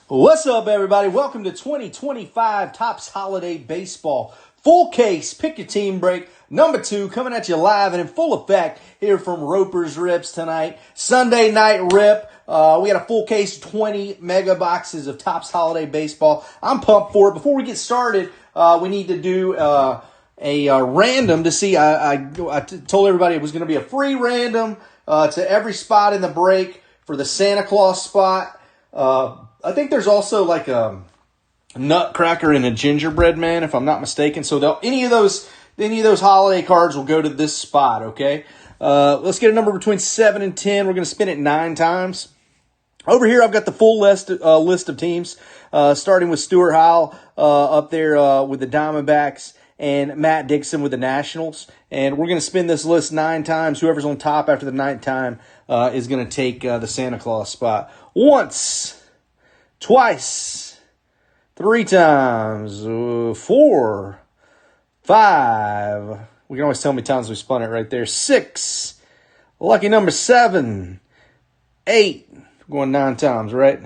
What's up, everybody? Welcome to 2025 Topps Holiday Baseball. Full case, pick your team break, number 2, coming at you live and in full effect here from Roper's Rips tonight. Sunday night rip. We got a full case, 20 mega boxes of Topps Holiday Baseball. I'm pumped for it. Before we get started, we need to do a random to see. I told everybody it was going to be a free random to every spot in the break for the Santa Claus spot. I think there's also like a nutcracker and a gingerbread man, if I'm not mistaken. So any of those holiday cards will go to this spot, okay? Let's get a number between 7 and 10. We're going to spin it 9 times. Over here, I've got the full list of teams, starting with Stuart Howell up there with the Diamondbacks and Matt Dixon with the Nationals. And we're going to spin this list 9 times. Whoever's on top after the 9th time is going to take the Santa Claus spot. Once, twice, 3 times, 4, 5. We can always tell how many times we spun it right there. 6, lucky number 7, 8. Going 9 times, right?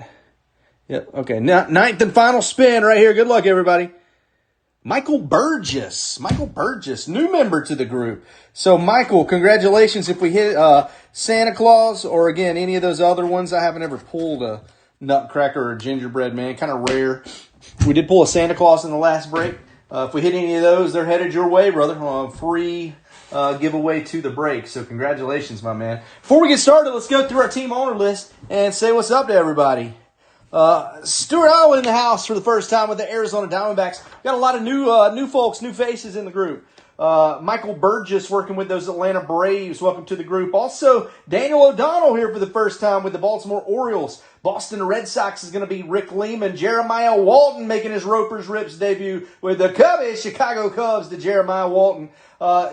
Yep. Okay. 9th and final spin right here. Good luck, everybody. Michael Burgess, new member to the group. So, Michael, congratulations. If we hit Santa Claus or, again, any of those other ones, I haven't ever pulled a nutcracker or a gingerbread man. Kind of rare. We did pull a Santa Claus in the last break. If we hit any of those, they're headed your way, brother. Free giveaway to the break. So, congratulations, my man. Before we get started, let's go through our team owner list and say what's up to everybody. Stuart Howell in the house for the first time with the Arizona Diamondbacks. Got a lot of new folks, new faces in the group. Michael Burgess working with those Atlanta Braves. Welcome to the group. Also, Daniel O'Donnell here for the first time with the Baltimore Orioles. Boston Red Sox is going to be Rick Lehman. Jeremiah Walton making his Roper's Rips debut with the Cubbies, Chicago Cubs, to Jeremiah Walton.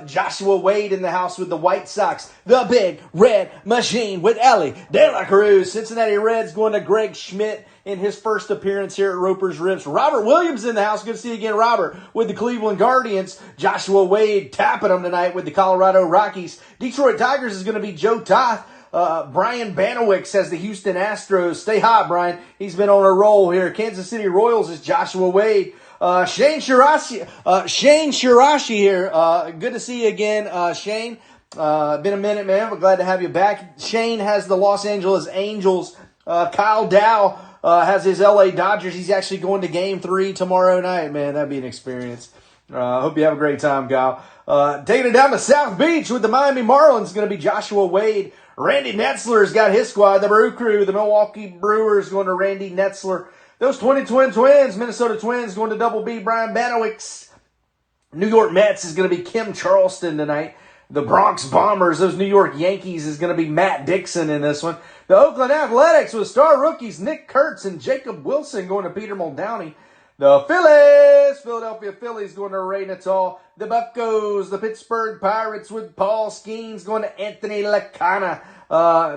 Joshua Wade in the house with the White Sox. The Big Red Machine with Ellie De La Cruz. Cincinnati Reds going to Greg Schmidt in his first appearance here at Roper's Rips. Robert Williams in the house. Good to see you again, Robert, with the Cleveland Guardians. Joshua Wade tapping them tonight with the Colorado Rockies. Detroit Tigers is going to be Joe Toth. Brian Banowicz has the Houston Astros. Stay hot, Brian. He's been on a roll here. Kansas City Royals is Joshua Wade. Shane Shirashi here. Good to see you again, Shane. Been a minute, man. We're glad to have you back. Shane has the Los Angeles Angels. Kyle Dow has his LA Dodgers. He's actually going to Game 3 tomorrow night, man. That'd be an experience. Hope you have a great time, Kyle. Taking it down to South Beach with the Miami Marlins is going to be Joshua Wade. Randy Netzler's got his squad. The Brew Crew, the Milwaukee Brewers, going to Randy Netzler. Those Twins, Minnesota Twins going to Double B, Brian Banowicz. New York Mets is going to be Kim Charleston tonight. The Bronx Bombers, those New York Yankees, is going to be Matt Dixon in this one. The Oakland Athletics with star rookies Nick Kurtz and Jacob Wilson going to Peter Muldowney. The Philadelphia Phillies going to Ray Natal. The Buccos, the Pittsburgh Pirates with Paul Skeens going to Anthony Lacana.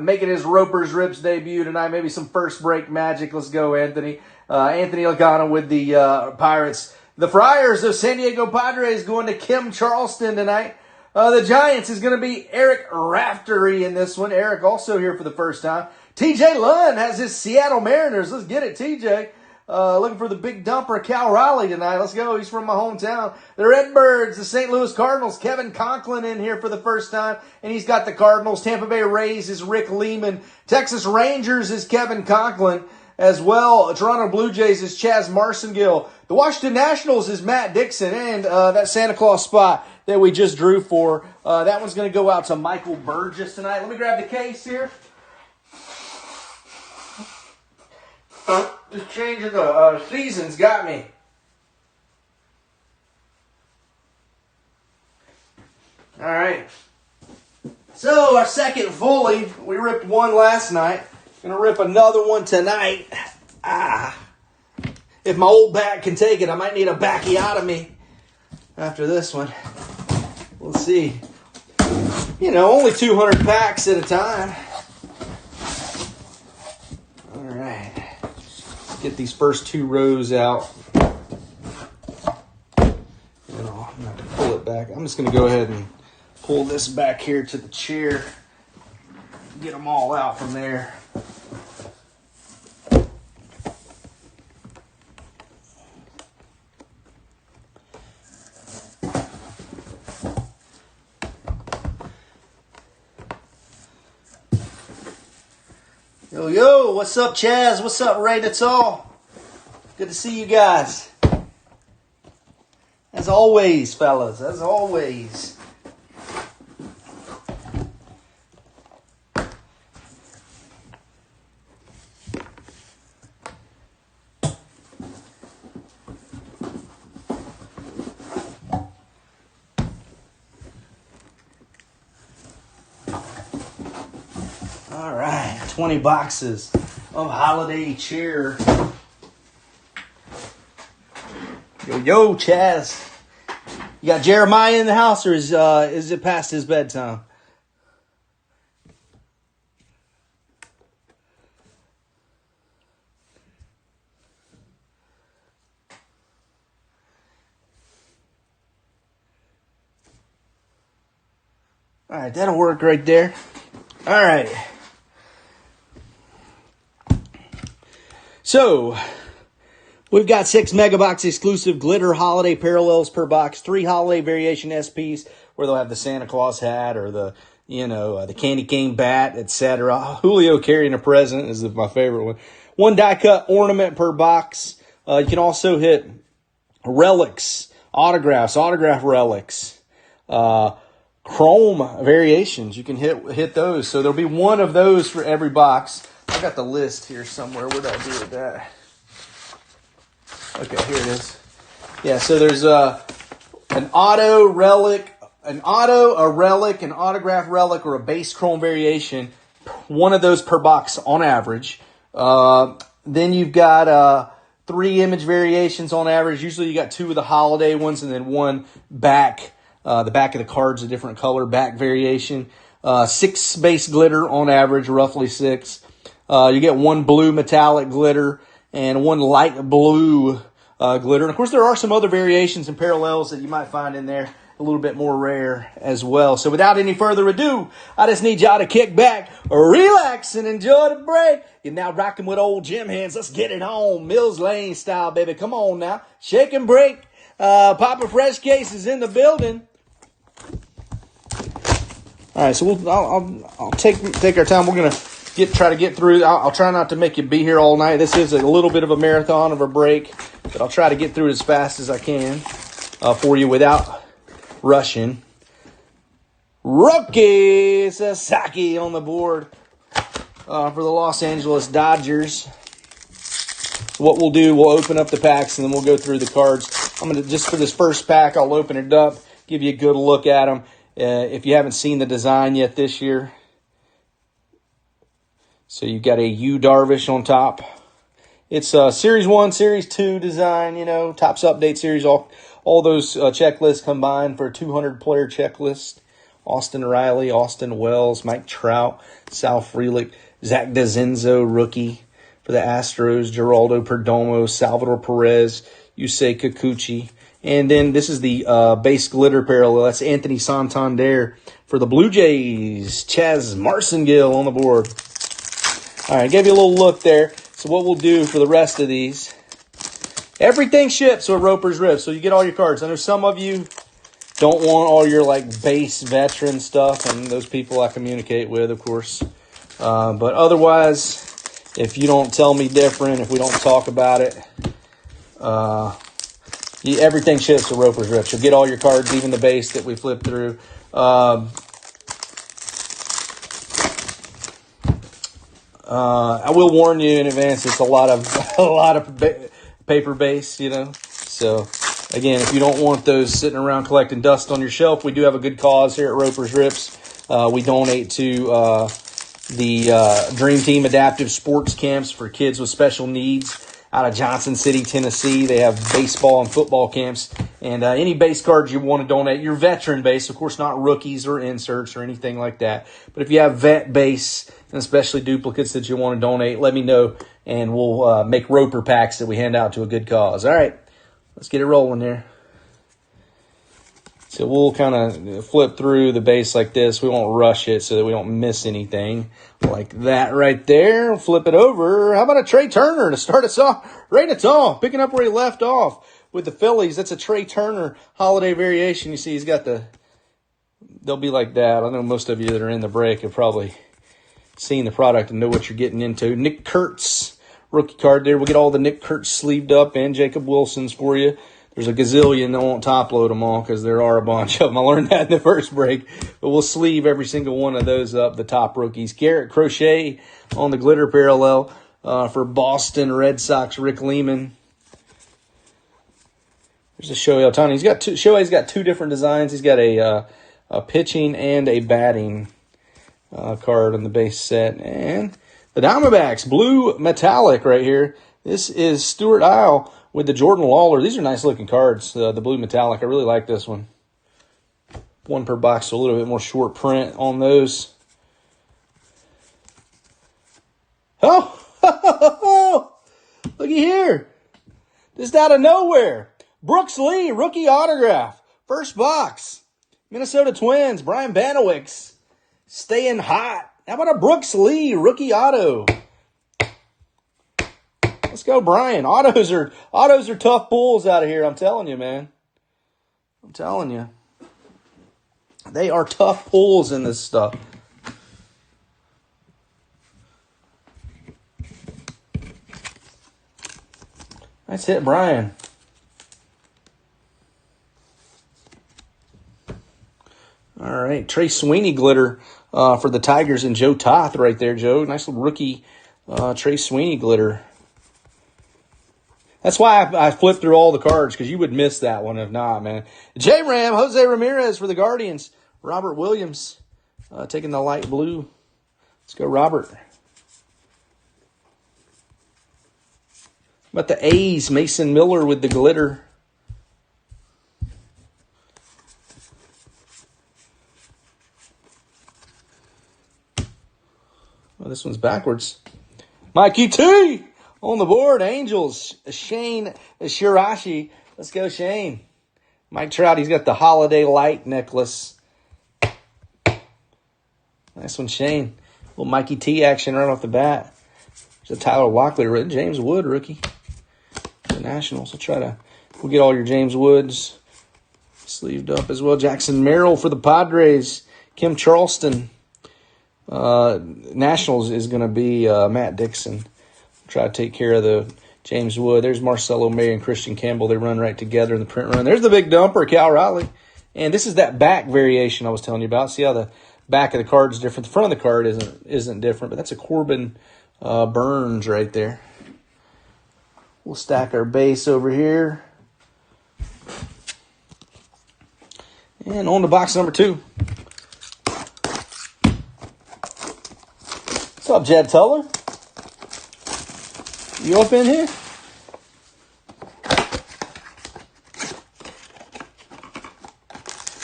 Making his Roper's Rips debut tonight. Maybe some first break magic. Let's go, Anthony. Anthony Lacana with the Pirates. The Friars of San Diego Padres going to Kim Charleston tonight. The Giants is going to be Eric Raftery in this one. Eric also here for the first time. TJ Lund has his Seattle Mariners. Let's get it, TJ. Looking for the big dumper, Cal Raleigh, tonight. Let's go. He's from my hometown. The Redbirds, the St. Louis Cardinals. Kevin Conklin in here for the first time, and he's got the Cardinals. Tampa Bay Rays is Rick Lehman. Texas Rangers is Kevin Conklin as well. Toronto Blue Jays is Chaz Marcingill. The Washington Nationals is Matt Dixon, and that Santa Claus spot that we just drew for, that one's going to go out to Michael Burgess tonight. Let me grab the case here. Just changing the seasons got me. All right. So our second fully, we ripped one last night. Gonna rip another one tonight. If my old back can take it, I might need a backiotomy after this one. We'll see. You know, only 200 packs at a time. All right. Get these first 2 rows out. And I'll have to pull it back. I'm just going to go ahead and pull this back here to the chair. Get them all out from there. Yo, what's up, Chaz? What's up, Ray? That's all. Good to see you guys. As always, fellas, as always. All right, 20 boxes of holiday cheer. Yo, Chaz. You got Jeremiah in the house, or is it past his bedtime? All right, that'll work right there. All right. So, we've got 6 Megabox exclusive glitter holiday parallels per box, 3 holiday variation SPs where they'll have the Santa Claus hat or the candy cane bat, etc. Julio carrying a present is my favorite one. 1 die cut ornament per box. You can also hit relics, autograph relics, chrome variations. You can hit those. So there'll be 1 of those for every box. I got the list here somewhere. What did I do with that? Okay, here it is. Yeah, so there's an auto, a relic, an autograph relic, or a base chrome variation. 1 of those per box on average. Then you've got 3 image variations on average. Usually you got 2 of the holiday ones and then 1 back. The back of the card's a different color, back variation. 6 base glitter on average, roughly 6. You get 1 blue metallic glitter and 1 light blue glitter. And, of course, there are some other variations and parallels that you might find in there a little bit more rare as well. So without any further ado, I just need y'all to kick back, relax, and enjoy the break. You're now rocking with old Jim Hands. Let's get it on. Mills Lane style, baby. Come on now. Shake and break. Papa Fresh Case is in the building. All right, so I'll take our time. We're gonna try to get through. I'll try not to make you be here all night. This is a little bit of a marathon of a break, but I'll try to get through it as fast as I can for you without rushing. Rookie Sasaki on the board for the Los Angeles Dodgers. So what we'll do, we'll open up the packs and then we'll go through the cards. I'm gonna just for this first pack, I'll open it up, give you a good look at them. If you haven't seen the design yet this year. So you've got a Yu Darvish on top. It's a Series 1, Series 2 design, Topps Update Series. All those checklists combined for a 200-player checklist. Austin Riley, Austin Wells, Mike Trout, Sal Frelick, Zach DeZenzo, rookie for the Astros, Geraldo Perdomo, Salvador Perez, Yusei Kikuchi. And then this is the base glitter parallel. That's Anthony Santander for the Blue Jays. Chaz Marsongill on the board. All right, I gave you a little look there. So what we'll do for the rest of these, everything ships with Roper's Rips. So you get all your cards. I know some of you don't want all your base veteran stuff, and those people I communicate with, of course. But otherwise, if you don't tell me different, if we don't talk about it, everything ships with Roper's Rips. You'll get all your cards, even the base that we flipped through. I will warn you in advance, it's a lot of paper base, So, again, if you don't want those sitting around collecting dust on your shelf, we do have a good cause here at Roper's Rips. We donate to the Dream Team Adaptive Sports Camps for kids with special needs out of Johnson City, Tennessee. They have baseball and football camps. And any base cards you want to donate, your veteran base, of course, not rookies or inserts or anything like that. But if you have vet base, and especially duplicates that you want to donate, let me know, and we'll make Roper packs that we hand out to a good cause. All right, let's get it rolling here. So we'll kind of flip through the base like this. We won't rush it so that we don't miss anything. Like that right there. Flip it over. How about a Trey Turner to start us off? Right at all. Picking up where he left off with the Phillies. That's a Trey Turner holiday variation. You see he's got they'll be like that. I know most of you that are in the break have probably seeing the product and know what you're getting into. Nick Kurtz, rookie card there. We'll get all the Nick Kurtz sleeved up and Jacob Wilson's for you. There's a gazillion. I won't top load them all because there are a bunch of them. I learned that in the first break. But we'll sleeve every single one of those up, the top rookies. Garrett Crochet on the glitter parallel for Boston Red Sox, Rick Lehman. There's a Shohei Ohtani. Shohei's got two different designs. He's got a pitching and a batting card on the base set. And the Diamondbacks, blue metallic right here. This is Stuart Isle with the Jordan Lawler. These are nice-looking cards, the blue metallic. I really like this one. One per box, so a little bit more short print on those. Oh! Looky here. Just out of nowhere. Brooks Lee, rookie autograph. First box. Minnesota Twins, Brian Banowicz. Staying hot. How about a Brooks Lee, rookie auto? Let's go, Brian. Autos are tough pulls out of here. I'm telling you, man. I'm telling you. They are tough pulls in this stuff. Nice hit, Brian. All right, Trey Sweeney glitter for the Tigers and Joe Toth right there, Joe. Nice little rookie Trey Sweeney glitter. That's why I flipped through all the cards, because you would miss that one if not, man. J-Ram, Jose Ramirez for the Guardians. Robert Williams taking the light blue. Let's go, Robert. About the A's, Mason Miller with the glitter. Oh, this one's backwards. Mikey T on the board. Angels, Shane Shirashi. Let's go, Shane. Mike Trout, he's got the Holiday Light necklace. Nice one, Shane. Little Mikey T action right off the bat. There's a Tyler Locklear, James Wood rookie. The Nationals. We'll get all your James Woods sleeved up as well. Jackson Merrill for the Padres. Kim Charleston. Nationals is going to be Matt Dixon. Try to take care of the James Wood. There's Marcelo May and Christian Campbell. They run right together in the print run. There's the big dumper, Cal Riley. And this is that back variation I was telling you about. See how the back of the card is different. The front of the card isn't different, but that's a Corbin Burns right there. We'll stack our base over here. And on to box number 2. What's up, Jed Tuller? You up in here?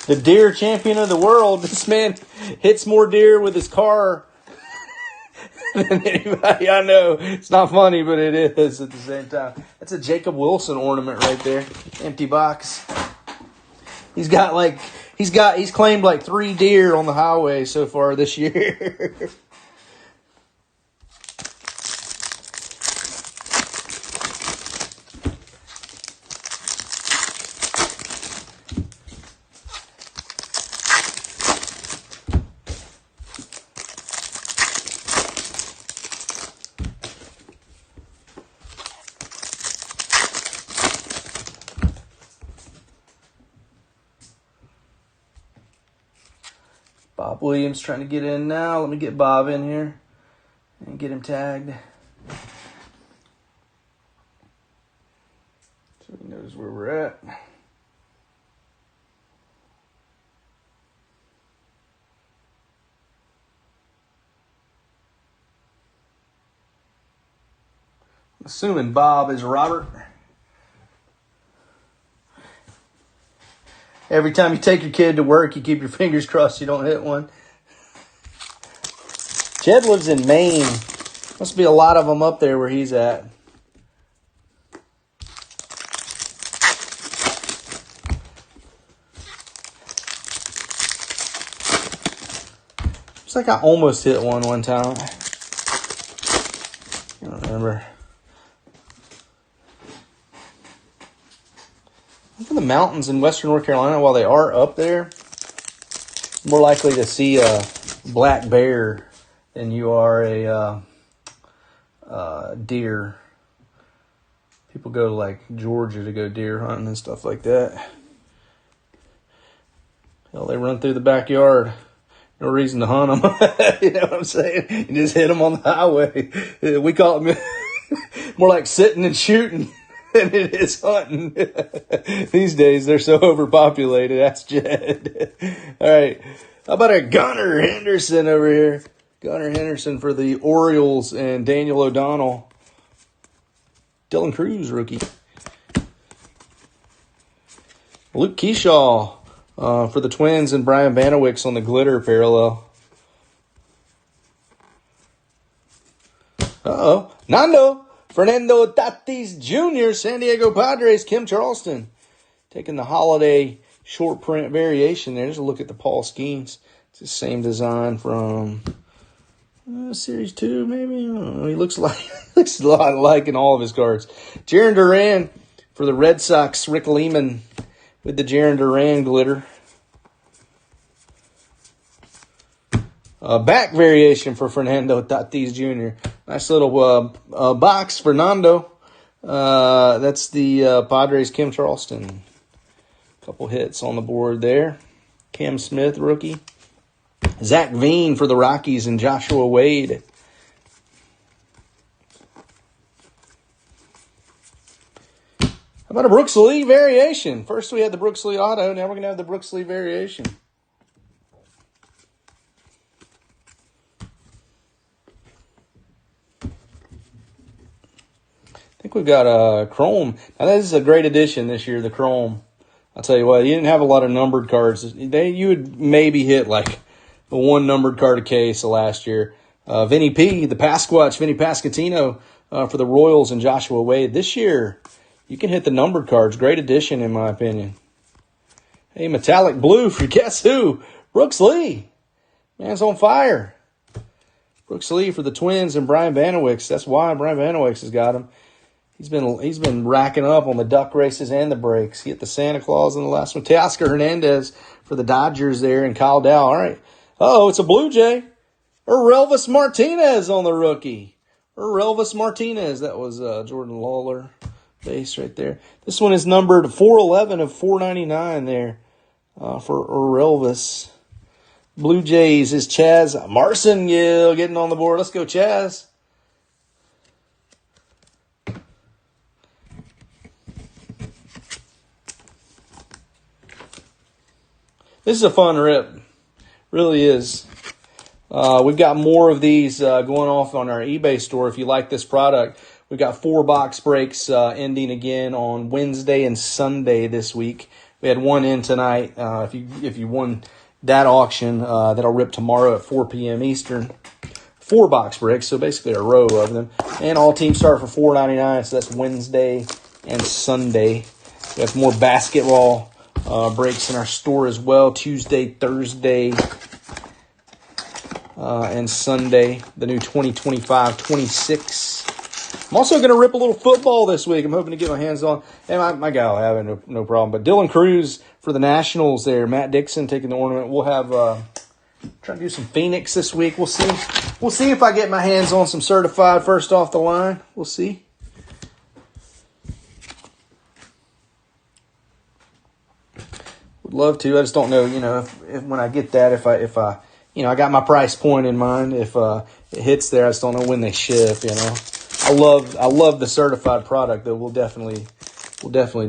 The deer champion of the world. This man hits more deer with his car than anybody I know. It's not funny, but it is at the same time. That's a Jacob Wilson ornament right there. Empty box. He's claimed like 3 deer on the highway so far this year. Bob Williams trying to get in now. Let me get Bob in here and get him tagged, so he knows where we're at. I'm assuming Bob is Robert. Every time you take your kid to work, you keep your fingers crossed you don't hit one. Jed lives in Maine. Must be a lot of them up there where he's at. Looks like I almost hit one time. I don't remember. Look at the mountains in western North Carolina. While they are up there, more likely to see a black bear than you are a deer. People go to like Georgia to go deer hunting and stuff like that. Hell, they run through the backyard. No reason to hunt them. You know what I'm saying? You just hit them on the highway. We call it more like sitting and shooting than it is hunting. These days, they're so overpopulated. That's Jed. All right. How about a Gunnar Henderson over here? Gunnar Henderson for the Orioles and Daniel O'Donnell. Dylan Cruz, rookie. Luke Keyshaw for the Twins and Brian Vanowicks on the glitter parallel. Nando Fernando Tatis Jr., San Diego Padres, Kim Charleston. Taking the holiday short print variation there. Just a look at the Paul Skeens. It's the same design from Series 2, maybe. I don't know. He looks a lot alike in all of his cards. Jarren Duran for the Red Sox, Rick Lehman with the Jarren Duran glitter. Back variation for Fernando Tatis Jr. Nice little box for Nando. That's the Padres, Kim Charleston. Couple hits on the board there. Cam Smith, rookie. Zach Veen for the Rockies and Joshua Wade. How about a Brooks Lee variation? First we had the Brooks Lee auto. Now we're going to have the Brooks Lee variation. I think we've got a Chrome. Now, this is a great addition this year, the Chrome. I'll tell you what, you didn't have a lot of numbered cards. You would maybe hit like a one numbered card a case last year. Vinny P, the Pasquatch, Vinny Pasquantino for the Royals and Joshua Wade. This year, you can hit the numbered cards. Great addition, in my opinion. Hey, metallic blue for guess who? Brooks Lee. Man's on fire. Brooks Lee for the Twins and Brian Vanowicks. That's why Brian Vanowicks has got him. He's been racking up on the duck races and the breaks. He hit the Santa Claus in the last one. Teoscar Hernandez for the Dodgers there and Kyle Dow. All right. It's a Blue Jay. Erelvis Martinez on the rookie. Erelvis Martinez. That was Jordan Lawler base right there. This one is numbered 411 of 499 there for Erelvis. Blue Jays is Chaz Marcingill getting on the board. Let's go, Chaz. This is a fun rip. Really is. We've got more of these going off on our eBay store. If you like this product, we've got 4 box breaks ending again on Wednesday and Sunday this week. We had one in tonight. If you won that auction, that'll rip tomorrow at 4 p.m. Eastern. 4 box breaks, so basically a row of them. And all teams start for $4.99, so that's Wednesday and Sunday. We have more basketball breaks in our store as well. Tuesday, Thursday, and Sunday, the new 2025-26. I'm also going to rip a little football this week. I'm hoping to get my hands on. And my guy will have it, no problem. But Dylan Cruz for the Nationals there. Matt Dixon taking the ornament. We'll have try to do some Phoenix this week. We'll see. We'll see if I get my hands on some certified first off the line. We'll see. Would love to. I just don't know, if when I get that, if I I got my price point in mind. If it hits there, I just don't know when they ship, I love the certified product, though. We'll definitely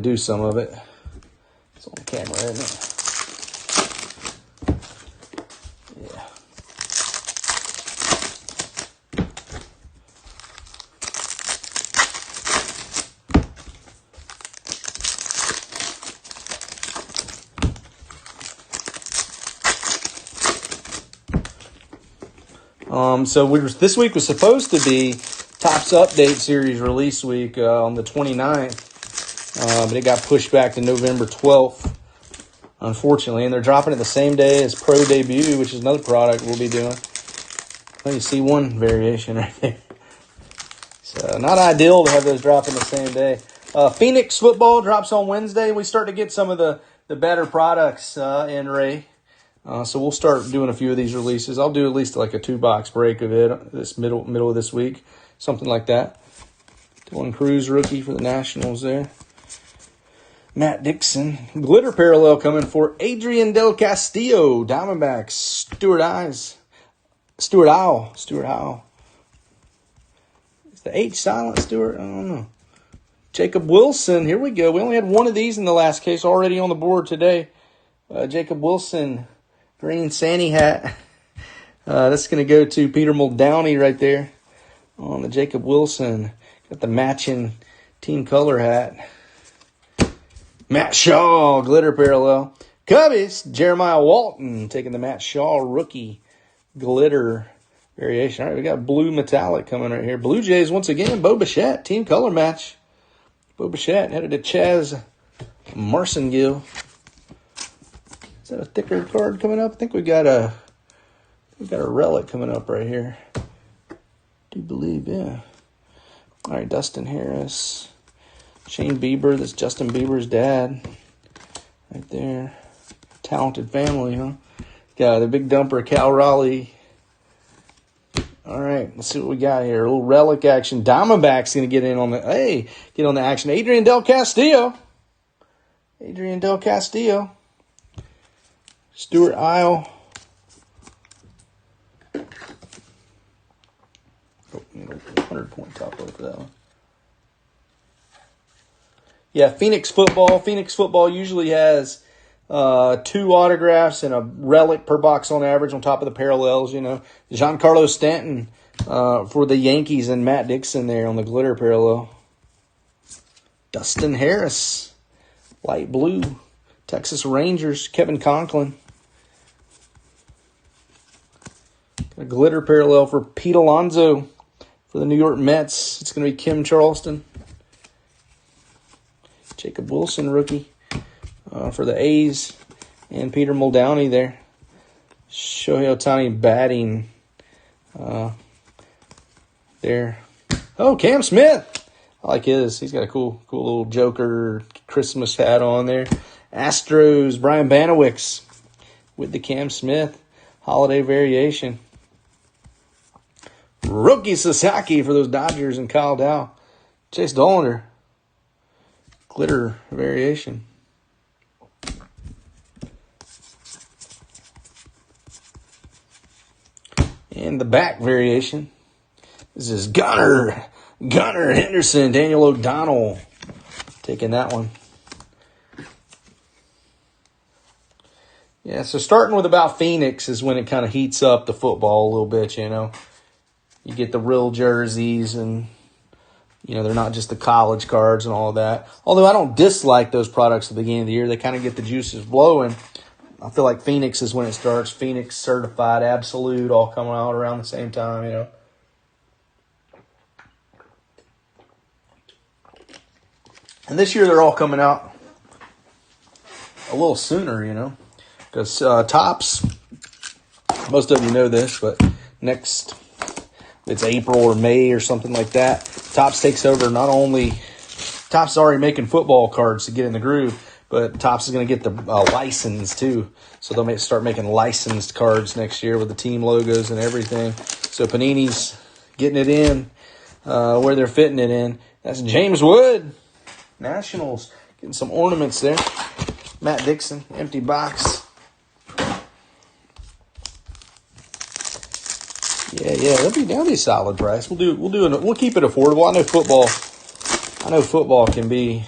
do some of it. It's on camera, isn't it? Yeah. So this week was supposed to be Topps Update Series release week on the 29th, but it got pushed back to November 12th, unfortunately. And they're dropping it the same day as Pro Debut, which is another product we'll be doing. Well, you see one variation right there. So not ideal to have those dropping the same day. Phoenix football drops on Wednesday. We start to get some of the better products in, Ray. So we'll start doing a few of these releases. I'll do at least like a 2-box break of it this middle of this week, something like that. Dylan Cruz rookie for the Nationals there. Matt Dixon. Glitter parallel coming for Adrian Del Castillo. Diamondbacks. Stuart Isle. Is the H silent, Stuart? I don't know. Jacob Wilson. Here we go. We only had one of these in the last case already on the board today. Jacob Wilson. Green Sandy hat. That's going to go to Peter Muldowney right there on the Jacob Wilson. Got the matching team color hat. Matt Shaw, glitter parallel. Cubbies, Jeremiah Walton taking the Matt Shaw rookie glitter variation. All right, we got blue metallic coming right here. Blue Jays once again, Bo Bichette, team color match. Bo Bichette headed to Chaz Marcingill. Is that a thicker card coming up? I think we got a relic coming up right here. Do believe, yeah. All right, Dustin Harris. Shane Bieber, that's Justin Bieber's dad. Right there. Talented family, huh? Got the big dumper, Cal Raleigh. All right, let's see what we got here. A little relic action. Diamondbacks going to get in on the, get on the action. Adrian Del Castillo. Stuart Isle. 100-point top load for that one. Yeah, Phoenix football. Phoenix football usually has 2 autographs and a relic per box on average on top of the parallels, you know. Giancarlo Stanton for the Yankees and Matt Dixon there on the glitter parallel. Dustin Harris, light blue. Texas Rangers, Kevin Conklin. Got a glitter parallel for Pete Alonso for the New York Mets. It's going to be Kim Charleston. Jacob Wilson, rookie, for the A's. And Peter Muldowney there. Shohei Ohtani batting there. Oh, Cam Smith. I like his. He's got a cool little Joker Christmas hat on there. Astros, Brian Banowicz with the Cam Smith holiday variation. Rookie Sasaki for those Dodgers and Kyle Dow. Chase Dollander. Glitter variation. And the back variation. This is Gunnar Henderson, Daniel O'Donnell taking that one. Yeah, so starting with about Phoenix is when it kind of heats up the football a little bit, you know. You get the real jerseys and, you know, they're not just the college cards and all of that. Although I don't dislike those products at the beginning of the year. They kind of get the juices flowing. I feel like Phoenix is when it starts. Phoenix Certified, Absolute, all coming out around the same time, you know. And this year they're all coming out a little sooner, you know. Because Topps, most of you know this, but next, it's April or May or something like that, Topps takes over. Not only, Topps is already making football cards to get in the groove, but Topps is going to get the license too. So they'll start making licensed cards next year with the team logos and everything. So Panini's getting it in where they're fitting it in. That's James Wood, Nationals, getting some ornaments there. Matt Dixon, empty box. Yeah, that'll be a solid price. We'll keep it affordable. I know football can be.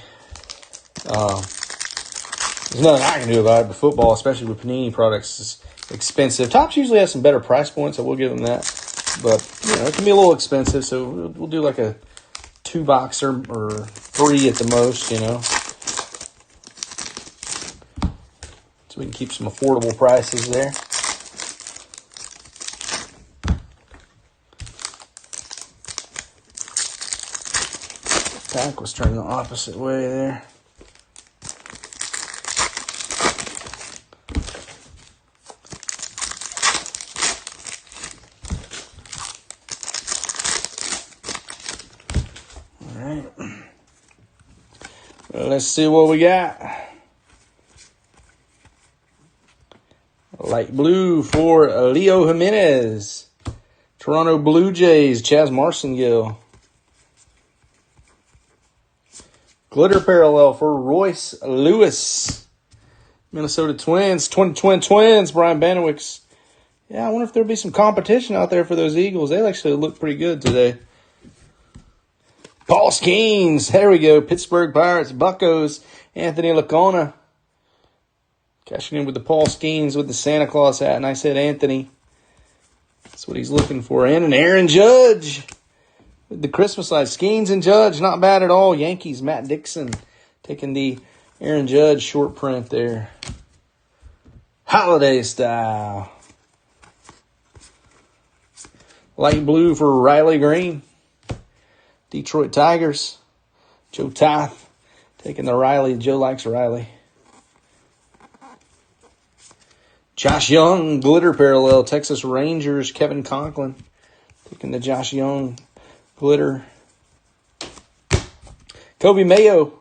There's nothing I can do about it, but football, especially with Panini products, is expensive. Topps usually has some better price points, I will give them that. But, you know, it can be a little expensive, so we'll do like a 2-boxer or 3 at the most, you know. So we can keep some affordable prices there. Pack was turning the opposite way there. All right. Well, let's see what we got. Light blue for Leo Jimenez. Toronto Blue Jays, Chaz Marcingill. Glitter parallel for Royce Lewis. Minnesota Twins, Twins, Brian Banowicz. Yeah, I wonder if there'll be some competition out there for those Eagles. They actually look pretty good today. Paul Skeens, there we go. Pittsburgh Pirates, Buccos, Anthony Lacona. Cashing in with the Paul Skeens with the Santa Claus hat. Nice hit, Anthony. That's what he's looking for. And an Aaron Judge with the Christmas lights. Skeens and Judge, not bad at all. Yankees, Matt Dixon taking the Aaron Judge short print there. Holiday style. Light blue for Riley Green. Detroit Tigers. Joe Tith taking the Riley. Joe likes Riley. Josh Young, glitter parallel. Texas Rangers, Kevin Conklin taking the Josh Young glitter. Kobe Mayo.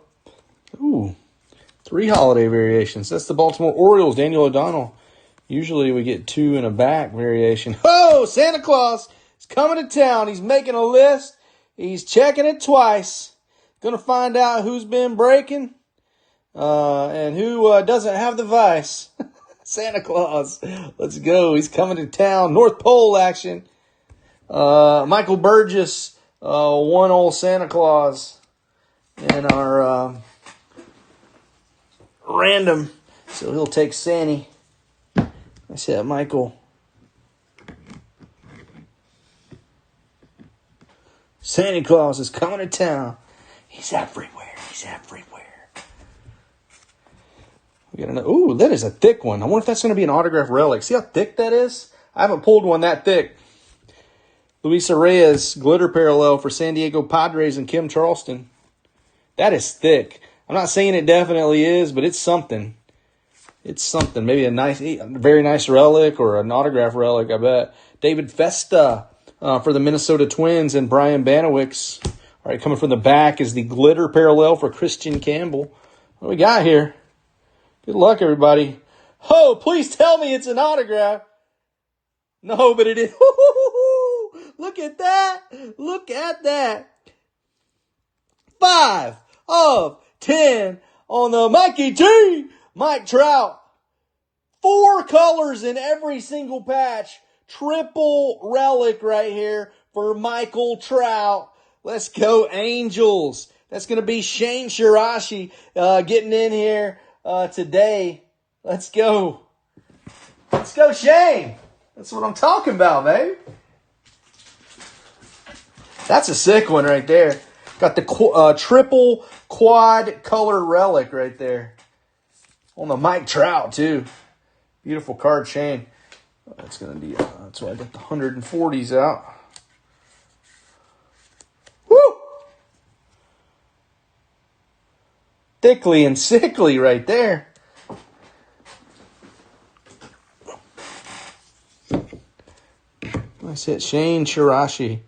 Ooh, 3 holiday variations. That's the Baltimore Orioles, Daniel O'Donnell. Usually we get 2 in a back variation. Oh, Santa Claus is coming to town. He's making a list. He's checking it twice. Going to find out who's been breaking and who doesn't have the vice. Santa Claus. Let's go. He's coming to town. North Pole action. Michael Burgess, one old Santa Claus in our random. So he'll take Sandy. I said, Michael. Santa Claus is coming to town. He's everywhere. He's everywhere. We got another. Ooh, that is a thick one. I wonder if that's going to be an autograph relic. See how thick that is? I haven't pulled one that thick. Luis Reyes, glitter parallel for San Diego Padres and Kim Charleston. That is thick. I'm not saying it definitely is, but it's something. It's something. Maybe a very nice relic or an autograph relic, I bet. David Festa for the Minnesota Twins and Brian Banowicz. All right, coming from the back is the glitter parallel for Christian Campbell. What do we got here? Good luck, everybody. Oh, please tell me it's an autograph. No, but it is. Look at that. Look at that. 5 of 10 on the Mikey T. Mike Trout. 4 colors in every single patch. Triple relic right here for Michael Trout. Let's go, Angels. That's going to be Shane Shirashi getting in here today. Let's go. Let's go, Shane. That's what I'm talking about, baby. That's a sick one right there. Got the triple quad color relic right there. On the Mike Trout, too. Beautiful card, Shane. That's going to be, that's why I got the 140s out. Woo! Thickly and sickly right there. Nice hit, Shane Shirashi.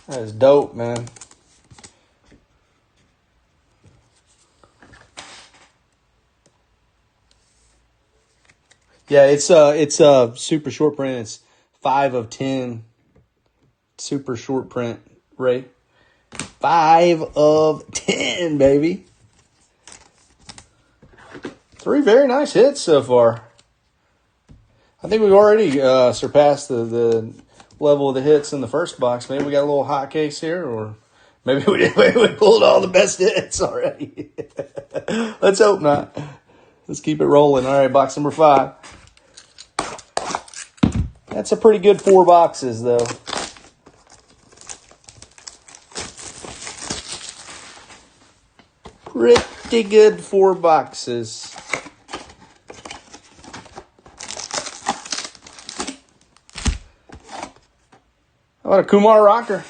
That is dope, man. Yeah, it's super short print. It's 5 of 10. Super short print, right? 5 of 10, baby. 3 very nice hits so far. I think we've already surpassed the level of the hits in the first box. Maybe we got a little hot case here, or maybe we pulled all the best hits already. Let's hope not. Let's keep it rolling. All right, box number 5. That's a pretty good 4 boxes, though. Pretty good 4 boxes. How about a Kumar Rocker?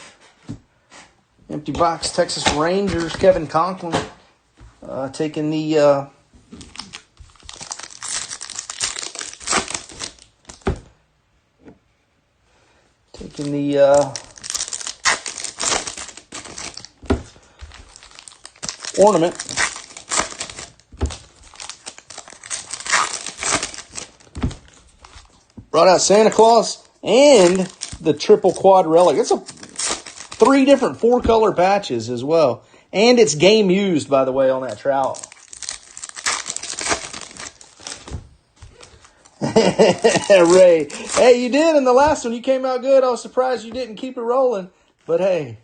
Empty box, Texas Rangers, Kevin Conklin. Taking the ornament. Brought out Santa Claus and the triple quad relic. It's 3 different 4-color patches as well. And it's game used, by the way, on that trout. Ray. Hey, you did in the last one. You came out good. I was surprised you didn't keep it rolling. But hey.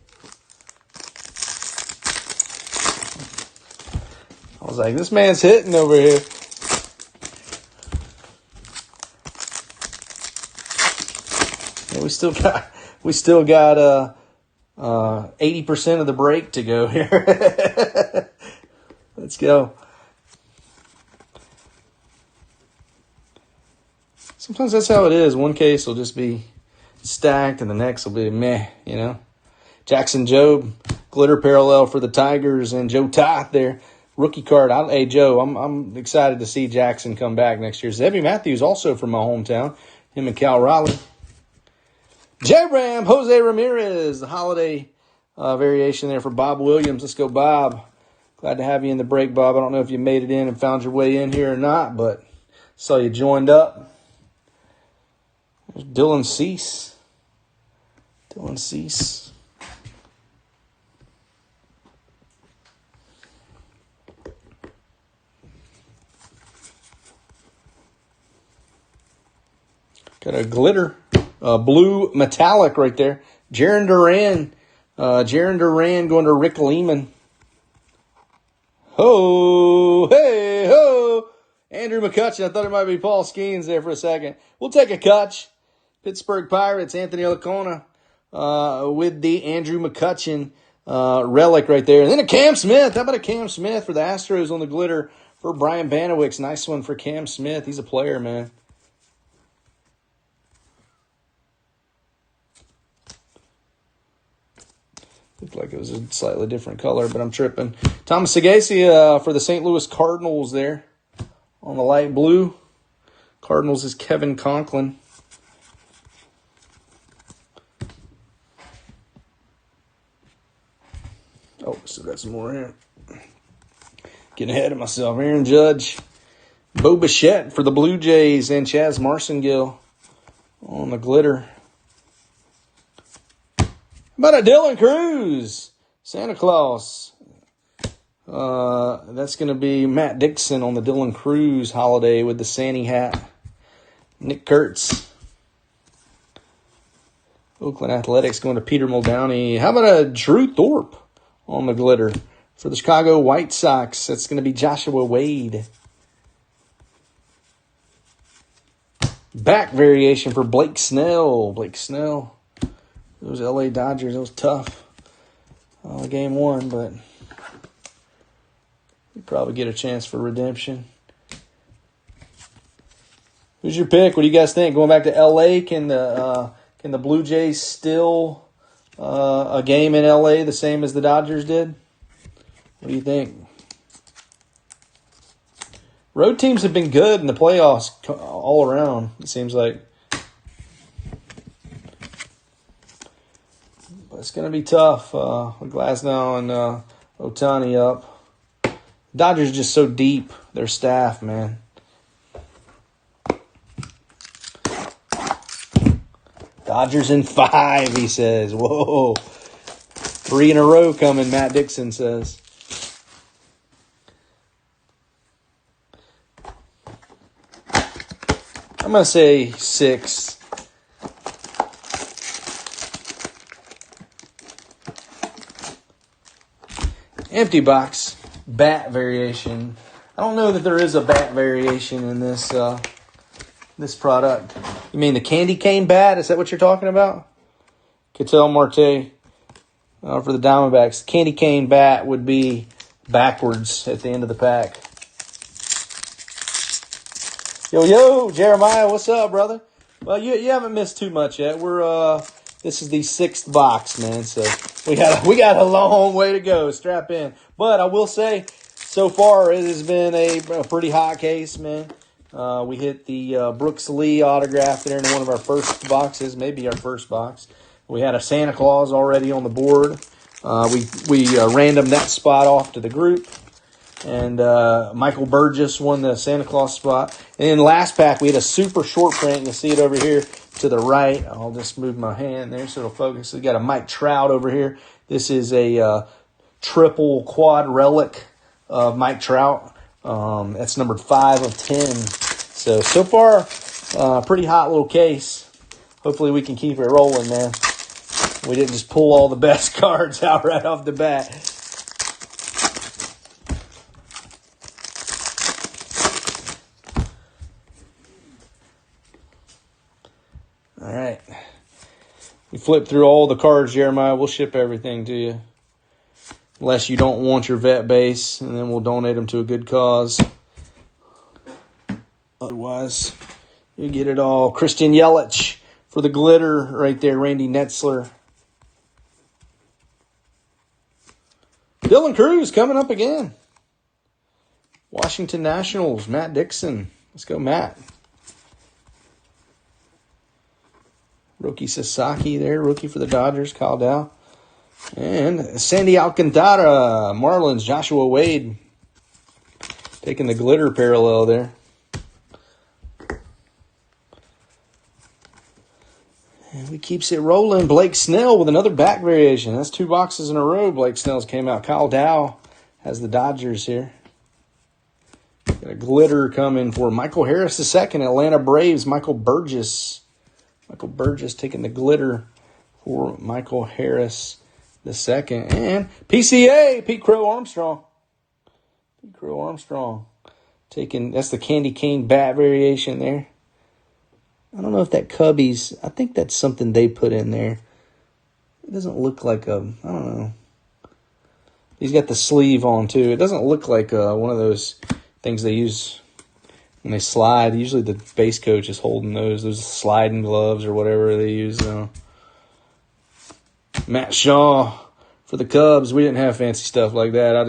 I was like, this man's hitting over here. And we still got 80% of the break to go here. Let's go. Sometimes that's how it is. One case will just be stacked and the next will be meh, you know. Jackson Jobe, glitter parallel for the Tigers, and Joe Toth there. Rookie card. Hey, Joe, I'm excited to see Jackson come back next year. Zebby Matthews, also from my hometown. Him and Cal Raleigh. J-Ram, Jose Ramirez, the holiday variation there for Bob Williams. Let's go, Bob. Glad to have you in the break, Bob. I don't know if you made it in and found your way in here or not, but saw you joined up. There's Dylan Cease. Dylan Cease. Got a glitter, blue metallic right there. Jaron Duran. Jaron Duran going to Rick Lehman. Ho, hey, ho. Andrew McCutcheon. I thought it might be Paul Skeens there for a second. We'll take a catch. Pittsburgh Pirates, Anthony Olacona with the Andrew McCutcheon relic right there. And then a Cam Smith. How about a Cam Smith for the Astros on the glitter for Brian Banowicz? Nice one for Cam Smith. He's a player, man. Looked like it was a slightly different color, but I'm tripping. Thomas Sagasi for the St. Louis Cardinals there on the light blue. Cardinals is Kevin Conklin. Oh, still got some more here. Getting ahead of myself. Aaron Judge. Bo Bichette for the Blue Jays and Chaz Marcingill on the glitter. How about a Dylan Cruz? Santa Claus. That's going to be Matt Dixon on the Dylan Cruz holiday with the Santa hat. Nick Kurtz. Oakland Athletics going to Peter Muldowney. How about a Drew Thorpe on the glitter for the Chicago White Sox? That's going to be Joshua Wade. Back variation for Blake Snell. Blake Snell. Those LA Dodgers, that was tough. Game 1, but you probably get a chance for redemption. Who's your pick? What do you guys think? Going back to LA, can the Blue Jays still a game in LA the same as the Dodgers did? What do you think? Road teams have been good in the playoffs all around, it seems like. But it's going to be tough with Glasnow and Ohtani up. Dodgers are just so deep, their staff, man. Dodgers in 5, he says. Whoa. 3 in a row coming, Matt Dixon says. I'm going to say 6. Empty box. Bat variation. I don't know that there is a bat variation in this this product. You mean the candy cane bat? Is that what you're talking about? Ketel Marte for the Diamondbacks. Candy cane bat would be backwards at the end of the pack. Yo, Jeremiah, what's up, brother? Well, you haven't missed too much yet. This is the 6th box, man. So we got a long way to go. Strap in. But I will say, so far it has been a pretty hot case, man. We hit the Brooks Lee autograph there in one of our first boxes, maybe our first box. We had a Santa Claus already on the board. We randomed that spot off to the group. And Michael Burgess won the Santa Claus spot. And in last pack, we had a super short print. You'll see it over here to the right. I'll just move my hand there so it'll focus. We got a Mike Trout over here. This is a triple quad relic of Mike Trout. That's numbered 5 of 10. So far, pretty hot little case. Hopefully we can keep it rolling, man. We didn't just pull all the best cards out right off the bat. All right. We flip through all the cards, Jeremiah. We'll ship everything to you. Unless you don't want your vet base, and then we'll donate them to a good cause. Otherwise, you get it all. Christian Yelich for the glitter right there. Randy Netzler. Dylan Cruz coming up again. Washington Nationals, Matt Dixon. Let's go, Matt. Rookie Sasaki there, rookie for the Dodgers, Kyle Dow. And Sandy Alcantara, Marlins, Joshua Wade. Taking the glitter parallel there. And we keeps it rolling. Blake Snell with another back variation. That's 2 boxes in a row. Blake Snell's came out. Kyle Dow has the Dodgers here. Got a glitter coming for Michael Harris II, Atlanta Braves, Michael Burgess. Michael Burgess taking the glitter for Michael Harris II. And PCA, Pete Crow Armstrong. Pete Crow Armstrong. That's the candy cane bat variation there. I don't know if that Cubbies, I think that's something they put in there. It doesn't look like I don't know. He's got the sleeve on too. It doesn't look like one of those things they use when they slide. Usually the base coach is holding those sliding gloves or whatever they use. Matt Shaw for the Cubs. We didn't have fancy stuff like that.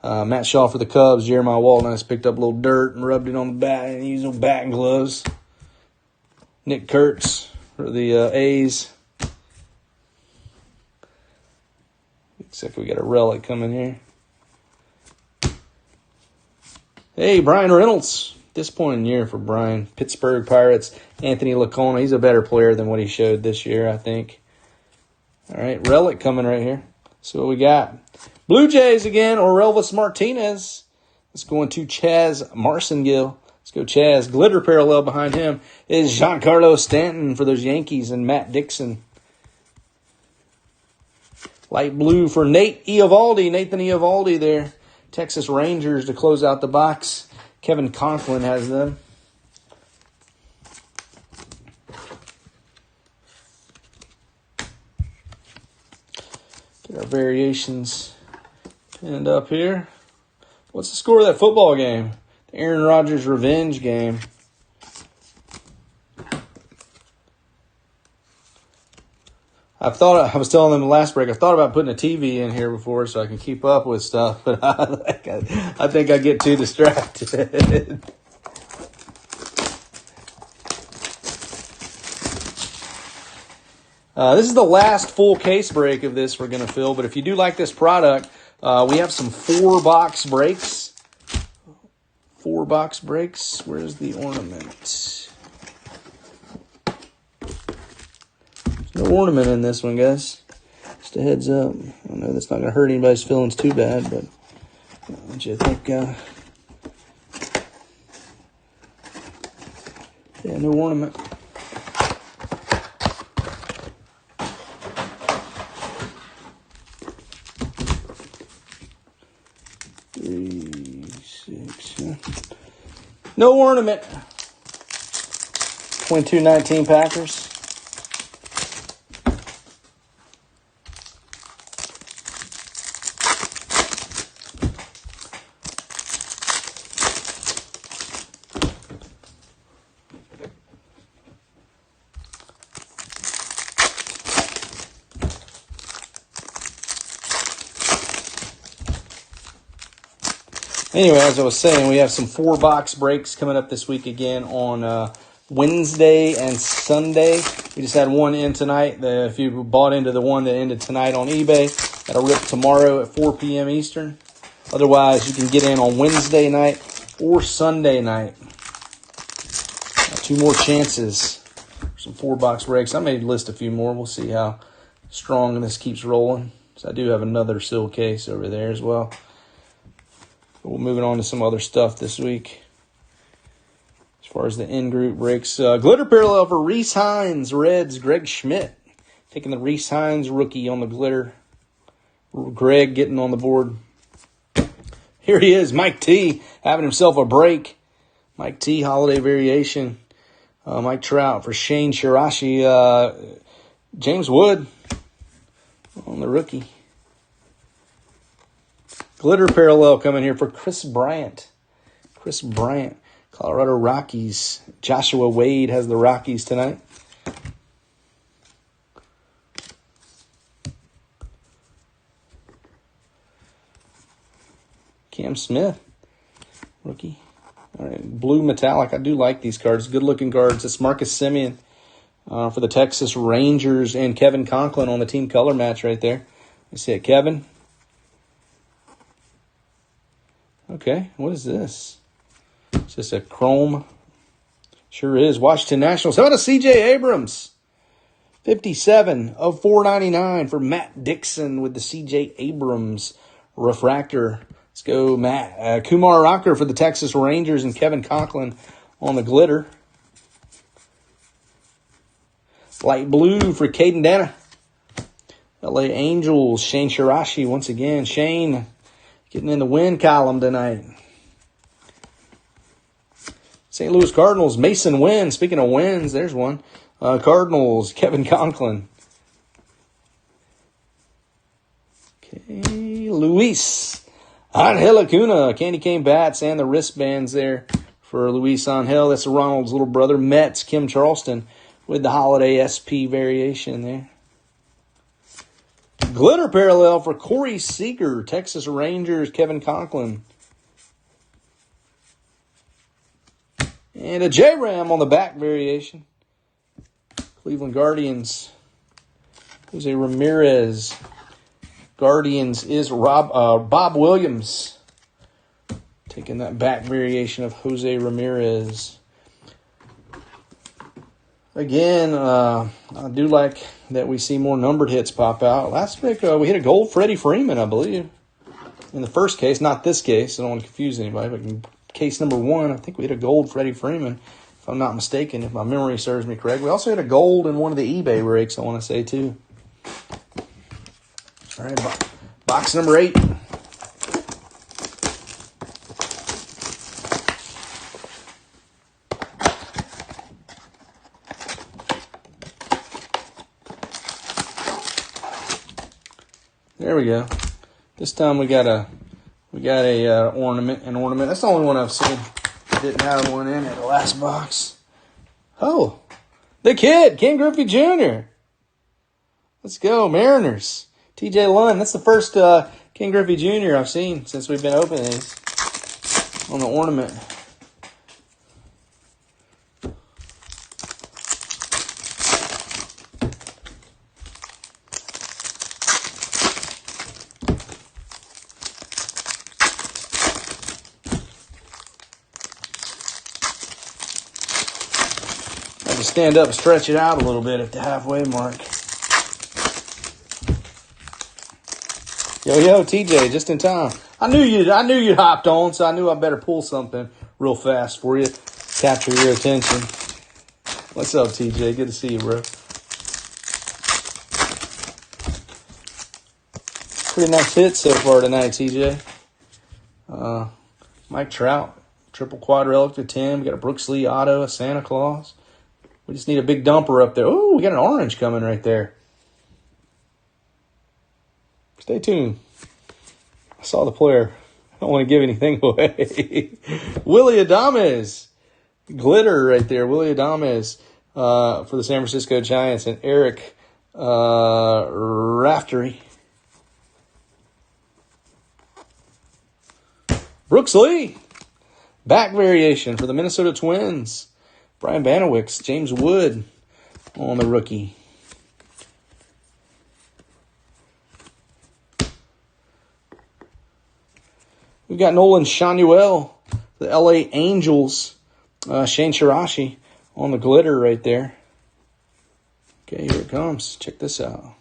Matt Shaw for the Cubs. Jeremiah Walton, I just picked up a little dirt and rubbed it on the bat and used little batting gloves. Nick Kurtz for the A's. Looks like we got a relic coming here. Hey, Brian Reynolds. Disappointing year for Brian. Pittsburgh Pirates. Anthony Lacona. He's a better player than what he showed this year, I think. All right, relic coming right here. So what we got? Blue Jays again, Orelvis Martinez. Let's go into Chaz Marcingill. Let's go Chaz. Glitter parallel behind him is Giancarlo Stanton for those Yankees and Matt Dixon. Light blue for Nathan Eovaldi there. Texas Rangers to close out the box. Kevin Conklin has them. Get our variations pinned up here. What's the score of that football game? The Aaron Rodgers revenge game. I was telling them the last break, I thought about putting a TV in here before so I can keep up with stuff, but I think I get too distracted. This is the last full case break of this we're going to fill, but if you do like this product, we have some 4-box breaks. 4-box breaks. Where's the ornament? No ornament in this one, guys. Just a heads up. I know that's not going to hurt anybody's feelings too bad, but don't you think? Yeah, no ornament. No ornament. 22-19 Packers. Anyway, as I was saying, we have some 4-box breaks coming up this week again on Wednesday and Sunday. We just had one in tonight. If you bought into the one that ended tonight on eBay, Got a rip tomorrow at 4 p.m. Eastern. Otherwise, you can get in on Wednesday night or Sunday night. Got 2 more chances for some 4-box breaks. I may list a few more. We'll see how strong this keeps rolling. So I do have another seal case over there as well. We're moving on to some other stuff this week. As far as the in-group breaks, glitter parallel for Reese Hines, Reds, Greg Schmidt. Taking the Reese Hines rookie on the glitter. Greg getting on the board. Here he is, Mike T, having himself a break. Mike T, holiday variation. Mike Trout for Shane Shirashi. James Wood on the rookie. Glitter parallel coming here for Chris Bryant. Chris Bryant, Colorado Rockies. Joshua Wade has the Rockies tonight. Cam Smith, rookie. All right, blue metallic. I do like these cards. Good-looking cards. It's Marcus Semien for the Texas Rangers and Kevin Conklin on the team color match right there. You see it, Kevin. Okay, what is this? Is this a chrome? Sure is. Washington Nationals. How about a C.J. Abrams? 57 of 499 for Matt Dixon with the C.J. Abrams refractor. Let's go, Matt. Kumar Rocker for the Texas Rangers and Kevin Conklin on the glitter. Light blue for Caden Dana. LA Angels, Shane Shirashi once again. Shane getting in the win column tonight. St. Louis Cardinals, Mason Wynn. Speaking of wins, there's one. Cardinals, Kevin Conklin. Okay, Luis Angel Acuna, candy cane bats and the wristbands there for Luis Angel. That's Ronald's little brother. Mets, Kim Charleston with the holiday SP variation there. Glitter parallel for Corey Seager, Texas Rangers, Kevin Conklin. And a J-Ram on the back variation. Cleveland Guardians, Jose Ramirez. Guardians is Bob Williams. Taking that back variation of Jose Ramirez. Again, I do like that we see more numbered hits pop out. Last week, we hit a gold Freddie Freeman, I believe. In the first case, not this case. I don't want to confuse anybody, but in case number 1, I think we hit a gold Freddie Freeman, if I'm not mistaken, if my memory serves me correct. We also hit a gold in one of the eBay breaks, I want to say, too. All right, box number 8. There we go. This time we got a ornament. That's the only one I've seen. Didn't have one in it. The last box. Oh, the kid, Ken Griffey Jr. Let's go, Mariners. TJ Lund, that's the first Ken Griffey Jr. I've seen since we've been opening these on the ornament. I have to stand up and stretch it out a little bit at the halfway mark. Yo, TJ, just in time. I knew you'd hopped on, so I knew I better pull something real fast for you. Capture your attention. What's up, TJ? Good to see you, bro. Pretty nice hit so far tonight, TJ. Mike Trout, triple quad relic to 10. We got a Brooks Lee auto, a Santa Claus. We just need a big dumper up there. Oh, we got an orange coming right there. Stay tuned. I saw the player. I don't want to give anything away. Willie Adames. Glitter right there. Willie Adames for the San Francisco Giants. And Eric Raftery. Brooks Lee. Back variation for the Minnesota Twins. Brian Banowicz. James Wood on the rookie. We've got Nolan Shanuel, the LA Angels. Shane Shirashi on the glitter right there. Okay, here it comes. Check this out.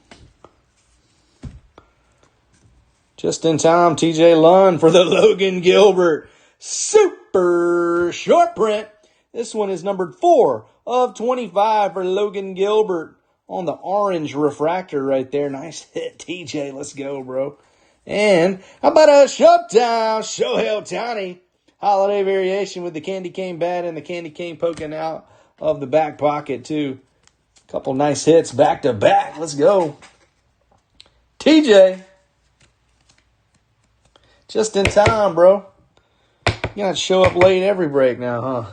Just in time, TJ Lund for the Logan Gilbert super short print. This one is numbered 4 of 25 for Logan Gilbert on the orange refractor right there. Nice hit, TJ. Let's go, bro. And how about a Showtime Shohei Ohtani holiday variation with the candy cane bat and the candy cane poking out of the back pocket, too. Couple nice hits back to back. Let's go. TJ. Just in time, bro. You gotta show up late every break now,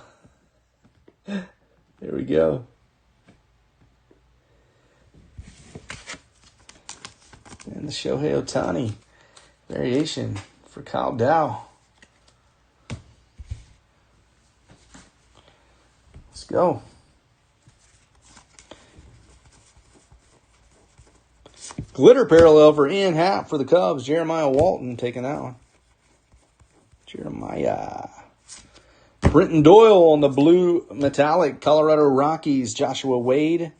huh? There we go. And the Shohei Ohtani variation for Kyle Dow. Let's go. Glitter parallel for Ian Happ for the Cubs. Jeremiah Walton taking that one. Jeremiah. Brenton Doyle on the blue metallic Colorado Rockies. Joshua Wade.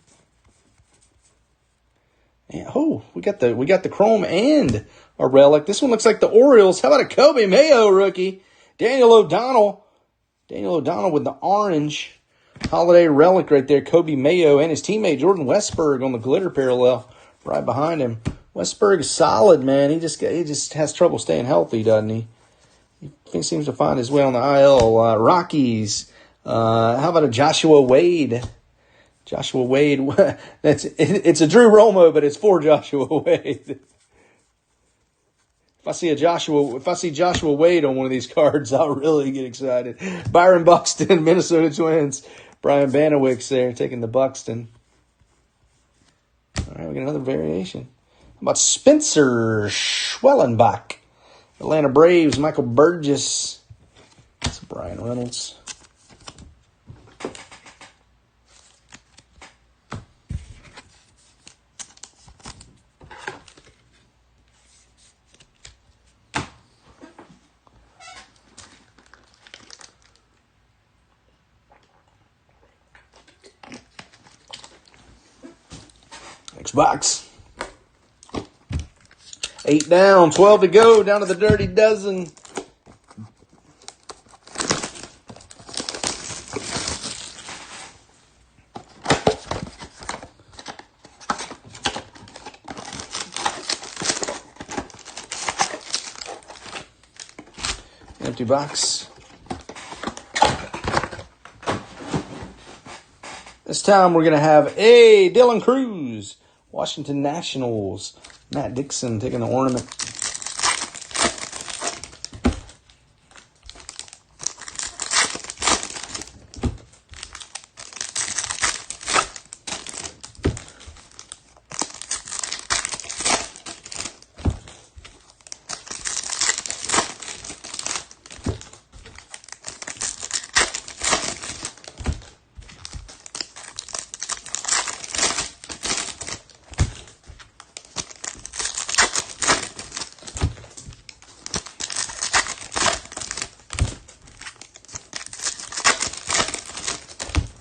And, we got the chrome and a relic. This one looks like the Orioles. How about a Kobe Mayo rookie? Daniel O'Donnell. Daniel O'Donnell with the orange holiday relic right there. Kobe Mayo and his teammate Jordan Westberg on the glitter parallel right behind him. Westberg's solid, man. He just has trouble staying healthy, doesn't he? He seems to find his way on the IL. Rockies. How about a Joshua Wade? Joshua Wade. It's a Drew Romo, but it's for Joshua Wade. If I see Joshua Wade on one of these cards, I'll really get excited. Byron Buxton, Minnesota Twins. Brian Banowicks there taking the Buxton. All right, we got another variation. How about Spencer Schwellenbach? Atlanta Braves, Michael Burgess. That's Brian Reynolds. Next box. 8 down, 12 to go, down to the dirty dozen. Empty box. This time we're going to have a Dylan Cruz, Washington Nationals. Matt Dixon taking the ornament.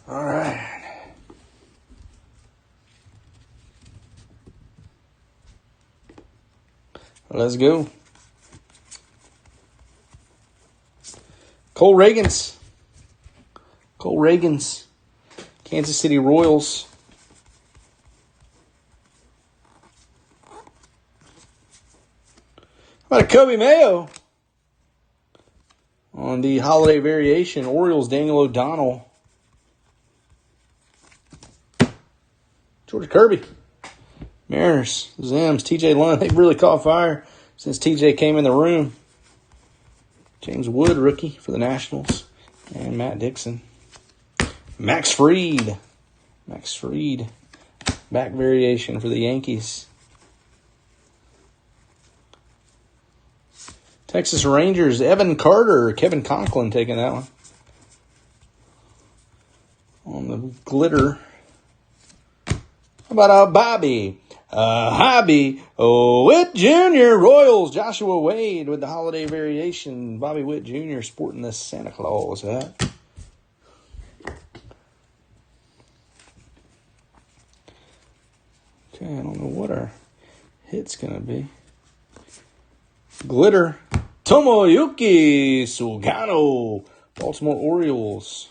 All right. Let's go. Cole Reagans. Kansas City Royals. How about a Kobe Mayo? On the holiday variation, Orioles, Daniel O'Donnell. George Kirby. Mariners, Zims, TJ Lund. They've really caught fire since TJ came in the room. James Wood, rookie for the Nationals. And Matt Dixon. Max Fried. Back variation for the Yankees. Texas Rangers, Evan Carter. Kevin Conklin taking that one. On the glitter. How about Bobby Hobby Witt Jr. Royals, Joshua Wade with the holiday variation. Bobby Witt Jr. sporting the Santa Claus hat. Okay, I don't know what our hit's going to be. Glitter, Tomoyuki Sugano, Baltimore Orioles.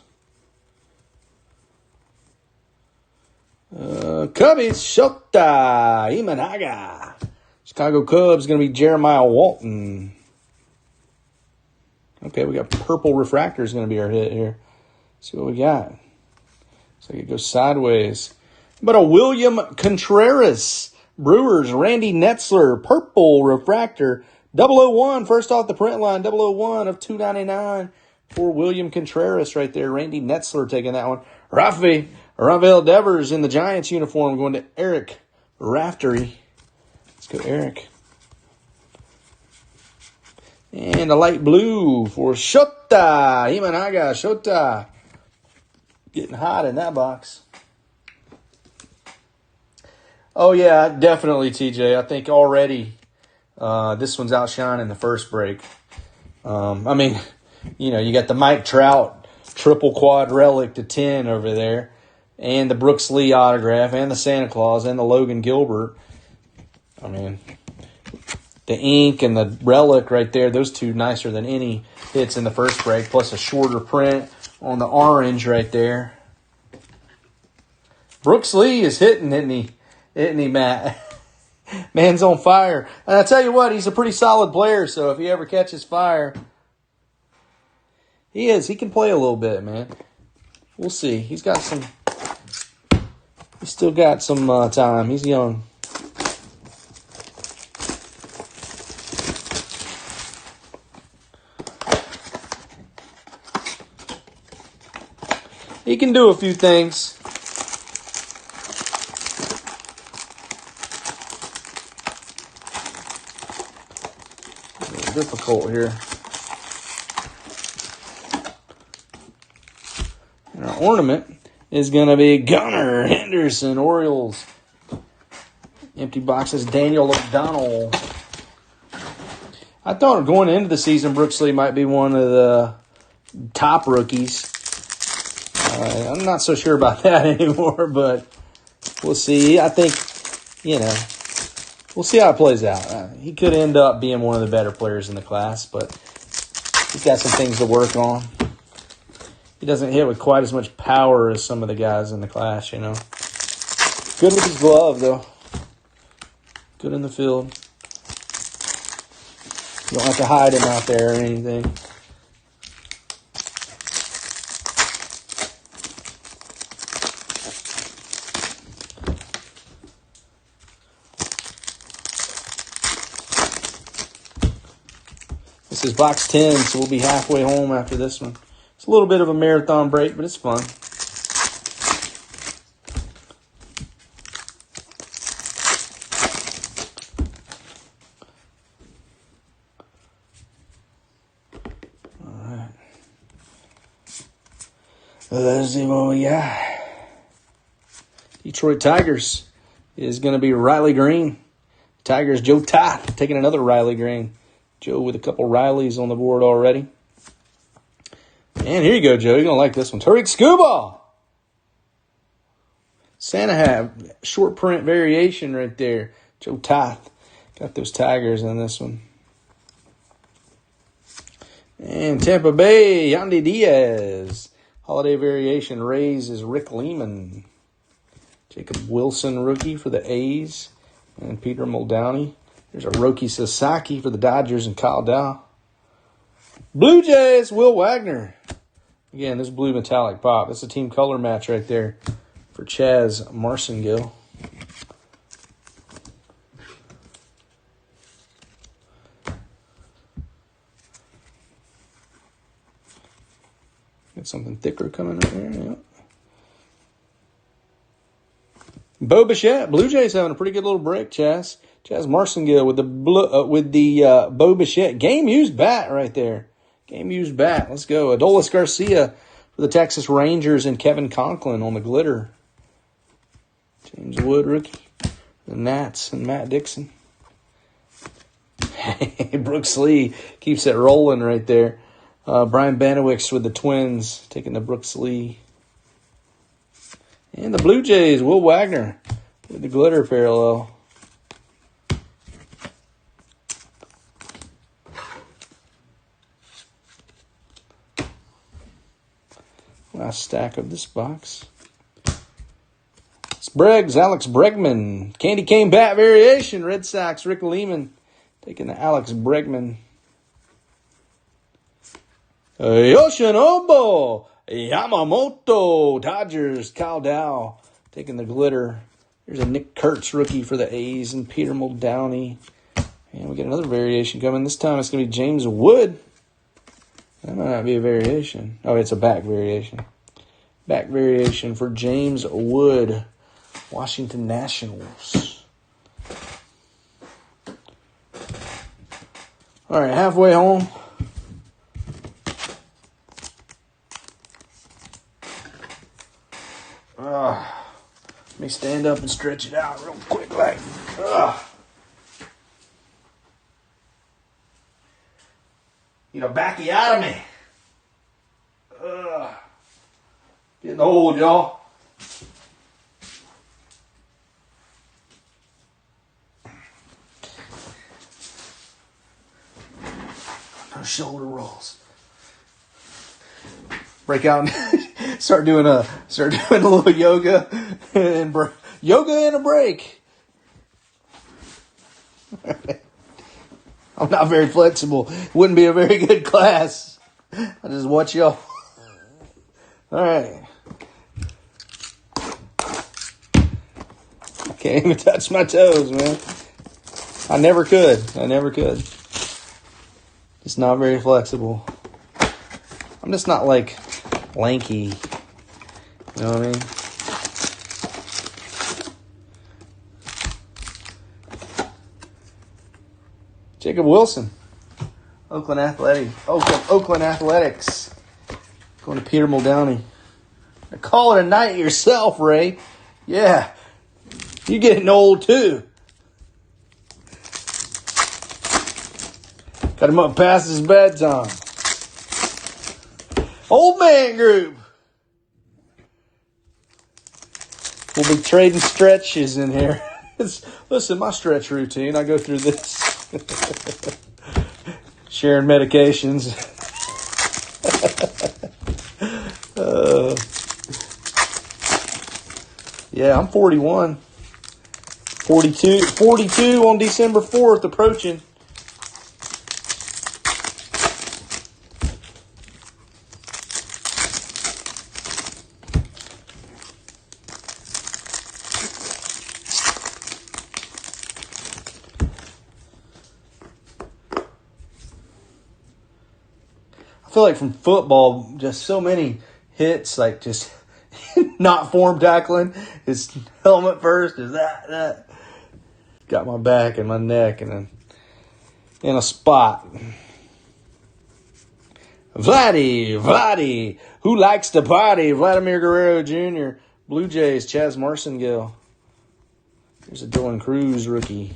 Cubbies, Shota Imanaga. Chicago Cubs going to be Jeremiah Walton. Okay, we got purple refractors going to be our hit here. Let's see what we got. Looks like it goes sideways. But a William Contreras. Brewers, Randy Netzler, purple refractor. 001, first off the print line, 001 of 299 for William Contreras right there. Randy Netzler taking that one. Rafael Devers in the Giants uniform going to Eric Raftery. Let's go, Eric. And a light blue for Shota Imanaga. Shota getting hot in that box. Oh, yeah, definitely, TJ. I think already this one's outshining the first break. I mean, you know, you got the Mike Trout triple quad relic to 10 over there, and the Brooks Lee autograph, and the Santa Claus, and the Logan Gilbert. I mean, the ink and the relic right there, those two nicer than any hits in the first break, plus a shorter print on the orange right there. Brooks Lee is hitting, isn't he, Matt? Man's on fire. And I tell you what, he's a pretty solid player, so if he ever catches fire, he is. He can play a little bit, man. We'll see. He's still got some time. He's young. He can do a few things. Difficult here. And our ornament is going to be Gunnar Henderson, Orioles. Empty boxes, Daniel O'Donnell. I thought going into the season, Brooks Lee might be one of the top rookies. I'm not so sure about that anymore, but we'll see. I think, you know, we'll see how it plays out. He could end up being one of the better players in the class, but he's got some things to work on. He doesn't hit with quite as much power as some of the guys in the class, you know. Good with his glove, though. Good in the field. You don't have to hide him out there or anything. This is box 10, so we'll be halfway home after this one. It's a little bit of a marathon break, but it's fun. All right. Let's see what we got. Detroit Tigers is going to be Riley Green. Tigers, Joe Toth taking another Riley Green. Joe with a couple Rileys on the board already. And here you go, Joe. You're going to like this one. Tariq Scuba. Santa hat. Short print variation right there. Joe Toth. Got those Tigers in this one. And Tampa Bay, Yandy Diaz. Holiday variation. Rays is Rick Lehman. Jacob Wilson, rookie for the A's. And Peter Muldowney. There's a Roki Sasaki for the Dodgers and Kyle Dow. Blue Jays, Will Wagner. Again, this blue metallic pop. That's a team color match right there for Chaz Marcingill. Got something thicker coming up there. Yeah. Bo Bichette. Blue Jays having a pretty good little break, Chaz. Chaz Marcingill with the Bo Bichette game used bat right there. Game used bat. Let's go. Adolis Garcia for the Texas Rangers and Kevin Conklin on the glitter. James Wood rookie for The Nats and Matt Dixon. Brooks Lee keeps it rolling right there. Brian Banowicz with the Twins, taking the Brooks Lee. And the Blue Jays, Will Wagner with the glitter parallel. Last stack of this box. It's Breggs, Alex Bregman. Candy cane bat variation. Red Sox, Rick Lehman. Taking the Alex Bregman. Yoshinobu Yamamoto. Dodgers, Kyle Dow. Taking the glitter. There's a Nick Kurtz rookie for the A's and Peter Muldowney. And we get another variation coming. This time it's going to be James Wood. That might not be a variation. Oh, it's a back variation. Back variation for James Wood. Washington Nationals. All right, halfway home. Let me stand up and stretch it out real quick. Need a backiotomy. Getting old, y'all. No shoulder rolls. Break out and start doing a little yoga and yoga and a break. I'm not very flexible. Wouldn't be a very good class. I just watch y'all. All right. I can't even touch my toes, man. I never could. Just not very flexible. I'm just not like lanky. You know what I mean? Jacob Wilson, Oakland Athletics. Going to Peter Muldowney. Now call it a night yourself, Ray. Yeah, you're getting old too. Got him up past his bedtime. Old man group. We'll be trading stretches in here. Listen, my stretch routine, I go through this. Sharing medications. Yeah, I'm 41. 42 on December 4th, approaching. I feel like from football, just so many hits, like just not form tackling. It's helmet first, is that. Got my back and my neck and in a spot. Vladdy, who likes to party? Vladimir Guerrero Jr., Blue Jays, Chaz Marcingill. There's a Dylan Cruz rookie.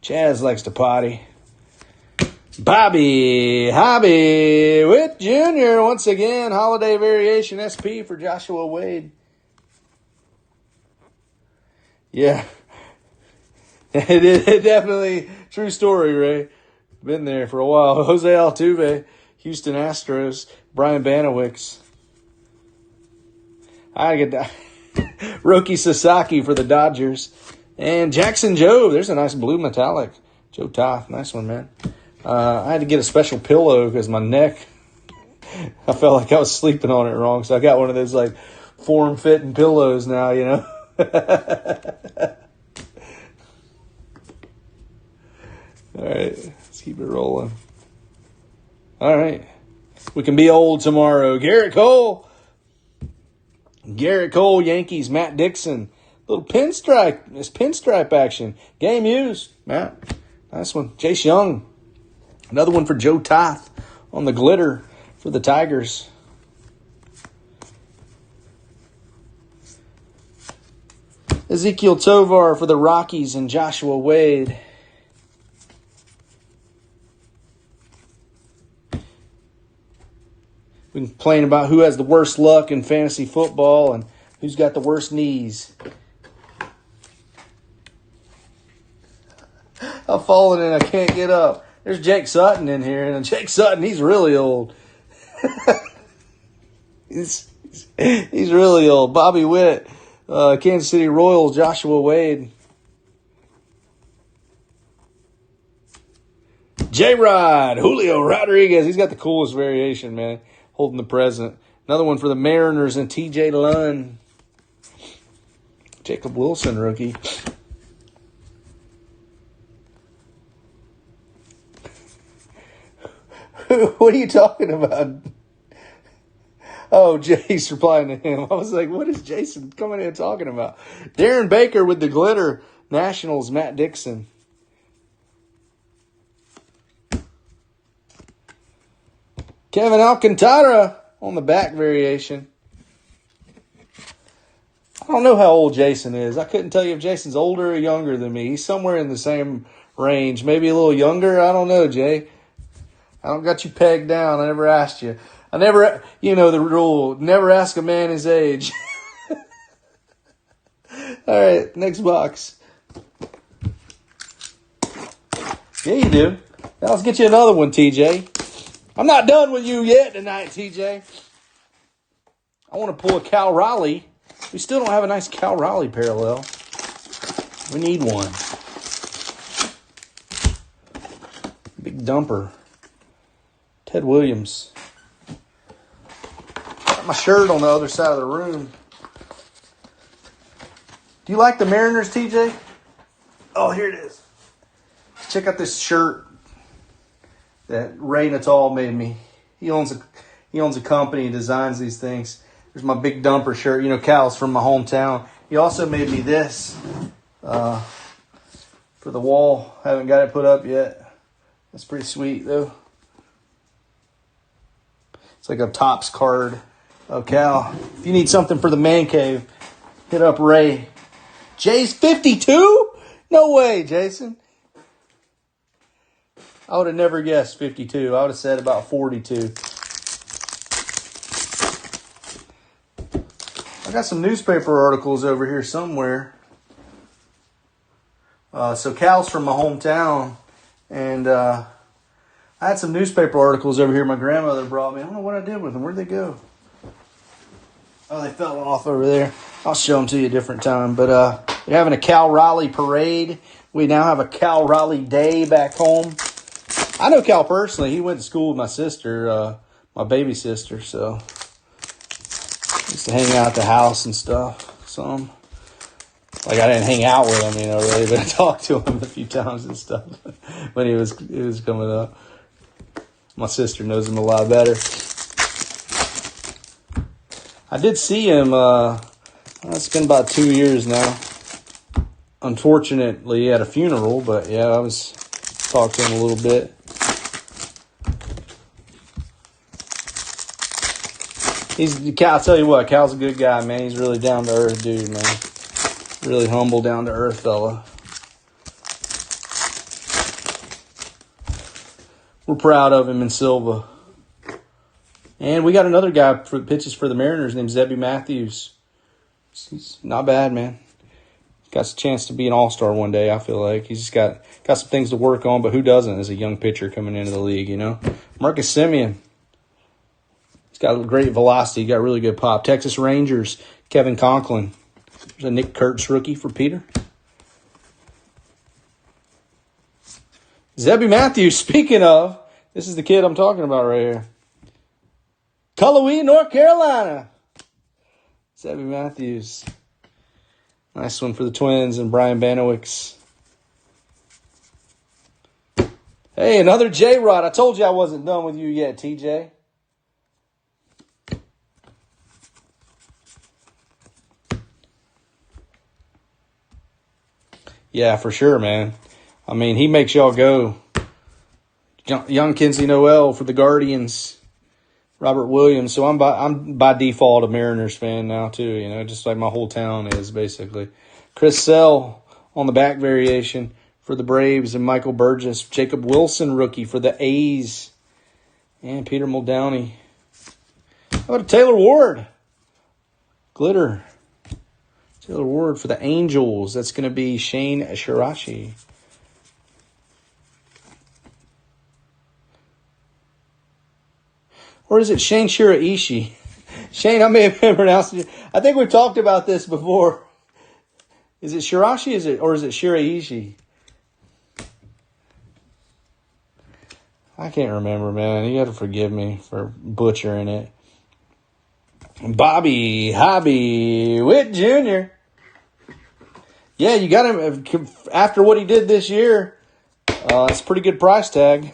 Chaz likes to party. Bobby Witt Jr. once again. Holiday variation SP for Joshua Wade. Yeah. It definitely true story, Ray. Been there for a while. Jose Altuve, Houston Astros, Brian Banowicz. I get that. Roki Sasaki for the Dodgers. And Jackson Jobe. There's a nice blue metallic. Joe Toth. Nice one, man. I had to get a special pillow because my neck, I felt like I was sleeping on it wrong. So I got one of those like form-fitting pillows now, you know. All right, let's keep it rolling. All right, we can be old tomorrow. Garrett Cole, Yankees, Matt Dixon. Little pinstripe action. Game used, Matt. Nice one. Chase Young. Another one for Joe Toth on the glitter for the Tigers. Ezekiel Tovar for the Rockies and Joshua Wade. We can complain about who has the worst luck in fantasy football and who's got the worst knees. I've fallen and I can't get up. There's Jake Sutton in here, and Jake Sutton, he's really old. he's really old. Bobby Witt, Kansas City Royals, Joshua Wade. J-Rod, Julio Rodriguez. He's got the coolest variation, man. Holding the present. Another one for the Mariners and TJ Lunn. Jacob Wilson, rookie. What are you talking about? Oh, Jay's replying to him. I was like, what is Jason coming in talking about? Darren Baker with the glitter. Nationals, Matt Dixon. Kevin Alcantara on the back variation. I don't know how old Jason is. I couldn't tell you if Jason's older or younger than me. He's somewhere in the same range. Maybe a little younger. I don't know, Jay. I don't got you pegged down. I never asked you. I never, you know the rule. Never ask a man his age. All right, next box. Yeah, you do. Now let's get you another one, TJ. I'm not done with you yet tonight, TJ. I want to pull a Cal Raleigh. We still don't have a nice Cal Raleigh parallel. We need one. Big dumper. Ted Williams. Got my shirt on the other side of the room. Do you like the Mariners, TJ? Oh, here it is. Check out this shirt that Ray Natal made me. He owns a company and designs these things. There's my big dumper shirt. You know, Cal's from my hometown. He also made me this for the wall. Haven't got it put up yet. That's pretty sweet, though. It's like a Topps card of Cal. If you need something for the man cave, hit up Ray. Jay's 52? No way, Jason. I would have never guessed 52. I would have said about 42. I got some newspaper articles over here somewhere. So Cal's from my hometown, and I had some newspaper articles over here my grandmother brought me. I don't know what I did with them. Where'd they go? Oh, they fell off over there. I'll show them to you a different time. But they're having a Cal Raleigh parade. We now have a Cal Raleigh day back home. I know Cal personally. He went to school with my sister, my baby sister, so used to hang out at the house and stuff. Some, like, I didn't hang out with him, you know, really, but I talked to him a few times and stuff when he was coming up. My sister knows him a lot better. I did see him. It's been about 2 years now. Unfortunately, at a funeral, but yeah, I was talked to him a little bit. I'll tell you what, Cal's a good guy, man. He's really down to earth dude, man. Really humble, down to earth fella. We're proud of him in Silva. And we got another guy for pitches for the Mariners named Zebby Matthews. He's not bad, man. Got a chance to be an all-star one day, I feel like. He's just got some things to work on, but who doesn't as a young pitcher coming into the league, you know? Marcus Semien. He's got great velocity. Got really good pop. Texas Rangers, Kevin Conklin. There's a Nick Kurtz rookie for Peter. Zebby Matthews, speaking of, this is the kid I'm talking about right here. Cullowhee, North Carolina. Zebby Matthews. Nice one for the Twins and Brian Banowicks. Hey, another J-Rod. I told you I wasn't done with you yet, TJ. Yeah, for sure, man. I mean, he makes y'all go. Young Kinsey Noel for the Guardians. Robert Williams. So I'm by default a Mariners fan now too, you know, just like my whole town is basically. Chris Sell on the back variation for the Braves, and Michael Burgess. Jacob Wilson, rookie for the A's, and Peter Muldowney. How about a Taylor Ward? Glitter. Taylor Ward for the Angels. That's going to be Shane Shirashi. Or is it Shane Shiraishi? Shane, I may have been pronouncing it. I think we've talked about this before. Is it Shirashi or is it Shiraishi? I can't remember, man. You got to forgive me for butchering it. Bobby Hobby Witt Jr. Yeah, you got him after what he did this year. It's a pretty good price tag.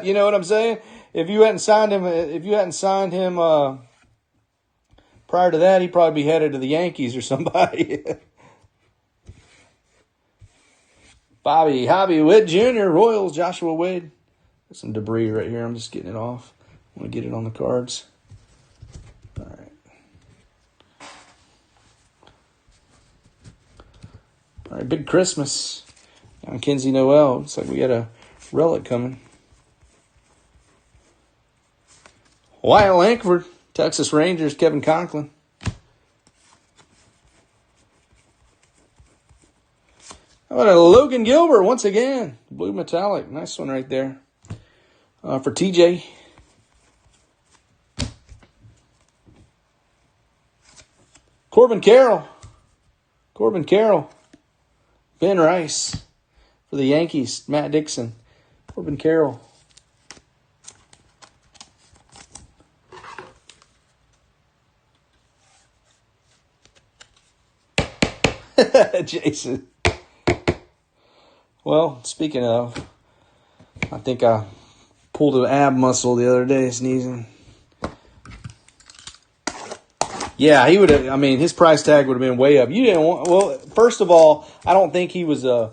You know what I'm saying? If you hadn't signed him, prior to that, he'd probably be headed to the Yankees or somebody. Bobby Hobby Witt Jr. Royals Joshua Wade. There's some debris right here. I'm just getting it off. I want to get it on the cards. All right. All right, big Christmas. On Kinsey Noel. Looks like we got a relic coming. Wyatt Langford, Texas Rangers, Kevin Conklin. How about a Logan Gilbert once again? Blue metallic. Nice one right there. For TJ. Corbin Carroll. Ben Rice. For the Yankees, Matt Dixon. Corbin Carroll. Jason. Well, speaking of, I think I pulled an ab muscle the other day sneezing. Yeah, he would have. I mean, his price tag would have been way up. You didn't want. Well, first of all, I don't think he was a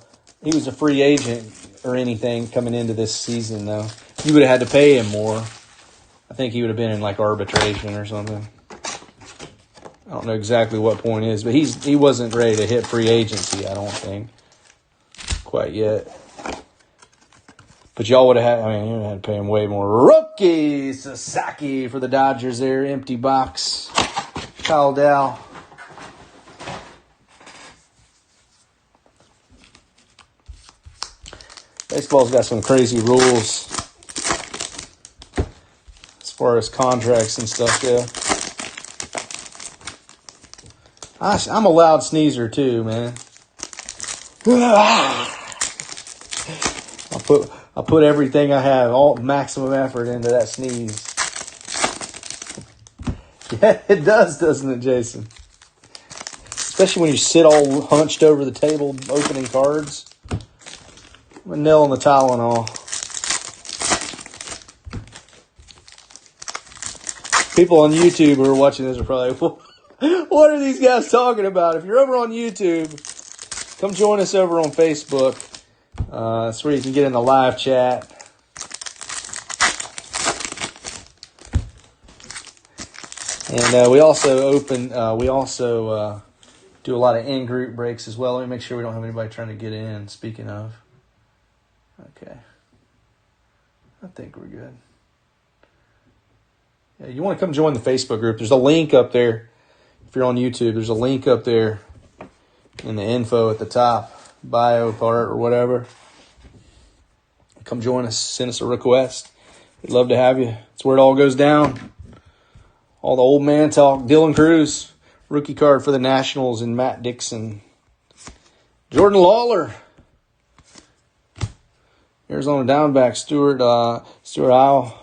free agent or anything coming into this season, though. You would have had to pay him more. I think he would have been in like arbitration or something. I don't know exactly what point is, but he wasn't ready to hit free agency, I don't think, quite yet. But y'all would have had, you would have had to pay him way more. Rookie Sasaki for the Dodgers there, empty box. Kyle Dow. Baseball's got some crazy rules as far as contracts and stuff go. I'm a loud sneezer too, man. I'll put everything I have, all maximum effort into that sneeze. Yeah, it does, doesn't it, Jason? Especially when you sit all hunched over the table opening cards. I'm a nail on the Tylenol. People on YouTube who are watching this are probably, what are these guys talking about? If you're over on YouTube, come join us over on Facebook. That's where you can get in the live chat. And we also do a lot of in-group breaks as well. Let me make sure we don't have anybody trying to get in, speaking of. Okay. I think we're good. Yeah, you want to come join the Facebook group. There's a link up there. If you're on YouTube, there's a link up there in the info at the top, bio part or whatever. Come join us. Send us a request. We'd love to have you. It's where it all goes down. All the old man talk. Dylan Cruz, rookie card for the Nationals, and Matt Dixon. Jordan Lawler. Arizona Diamondbacks, Stuart Isle.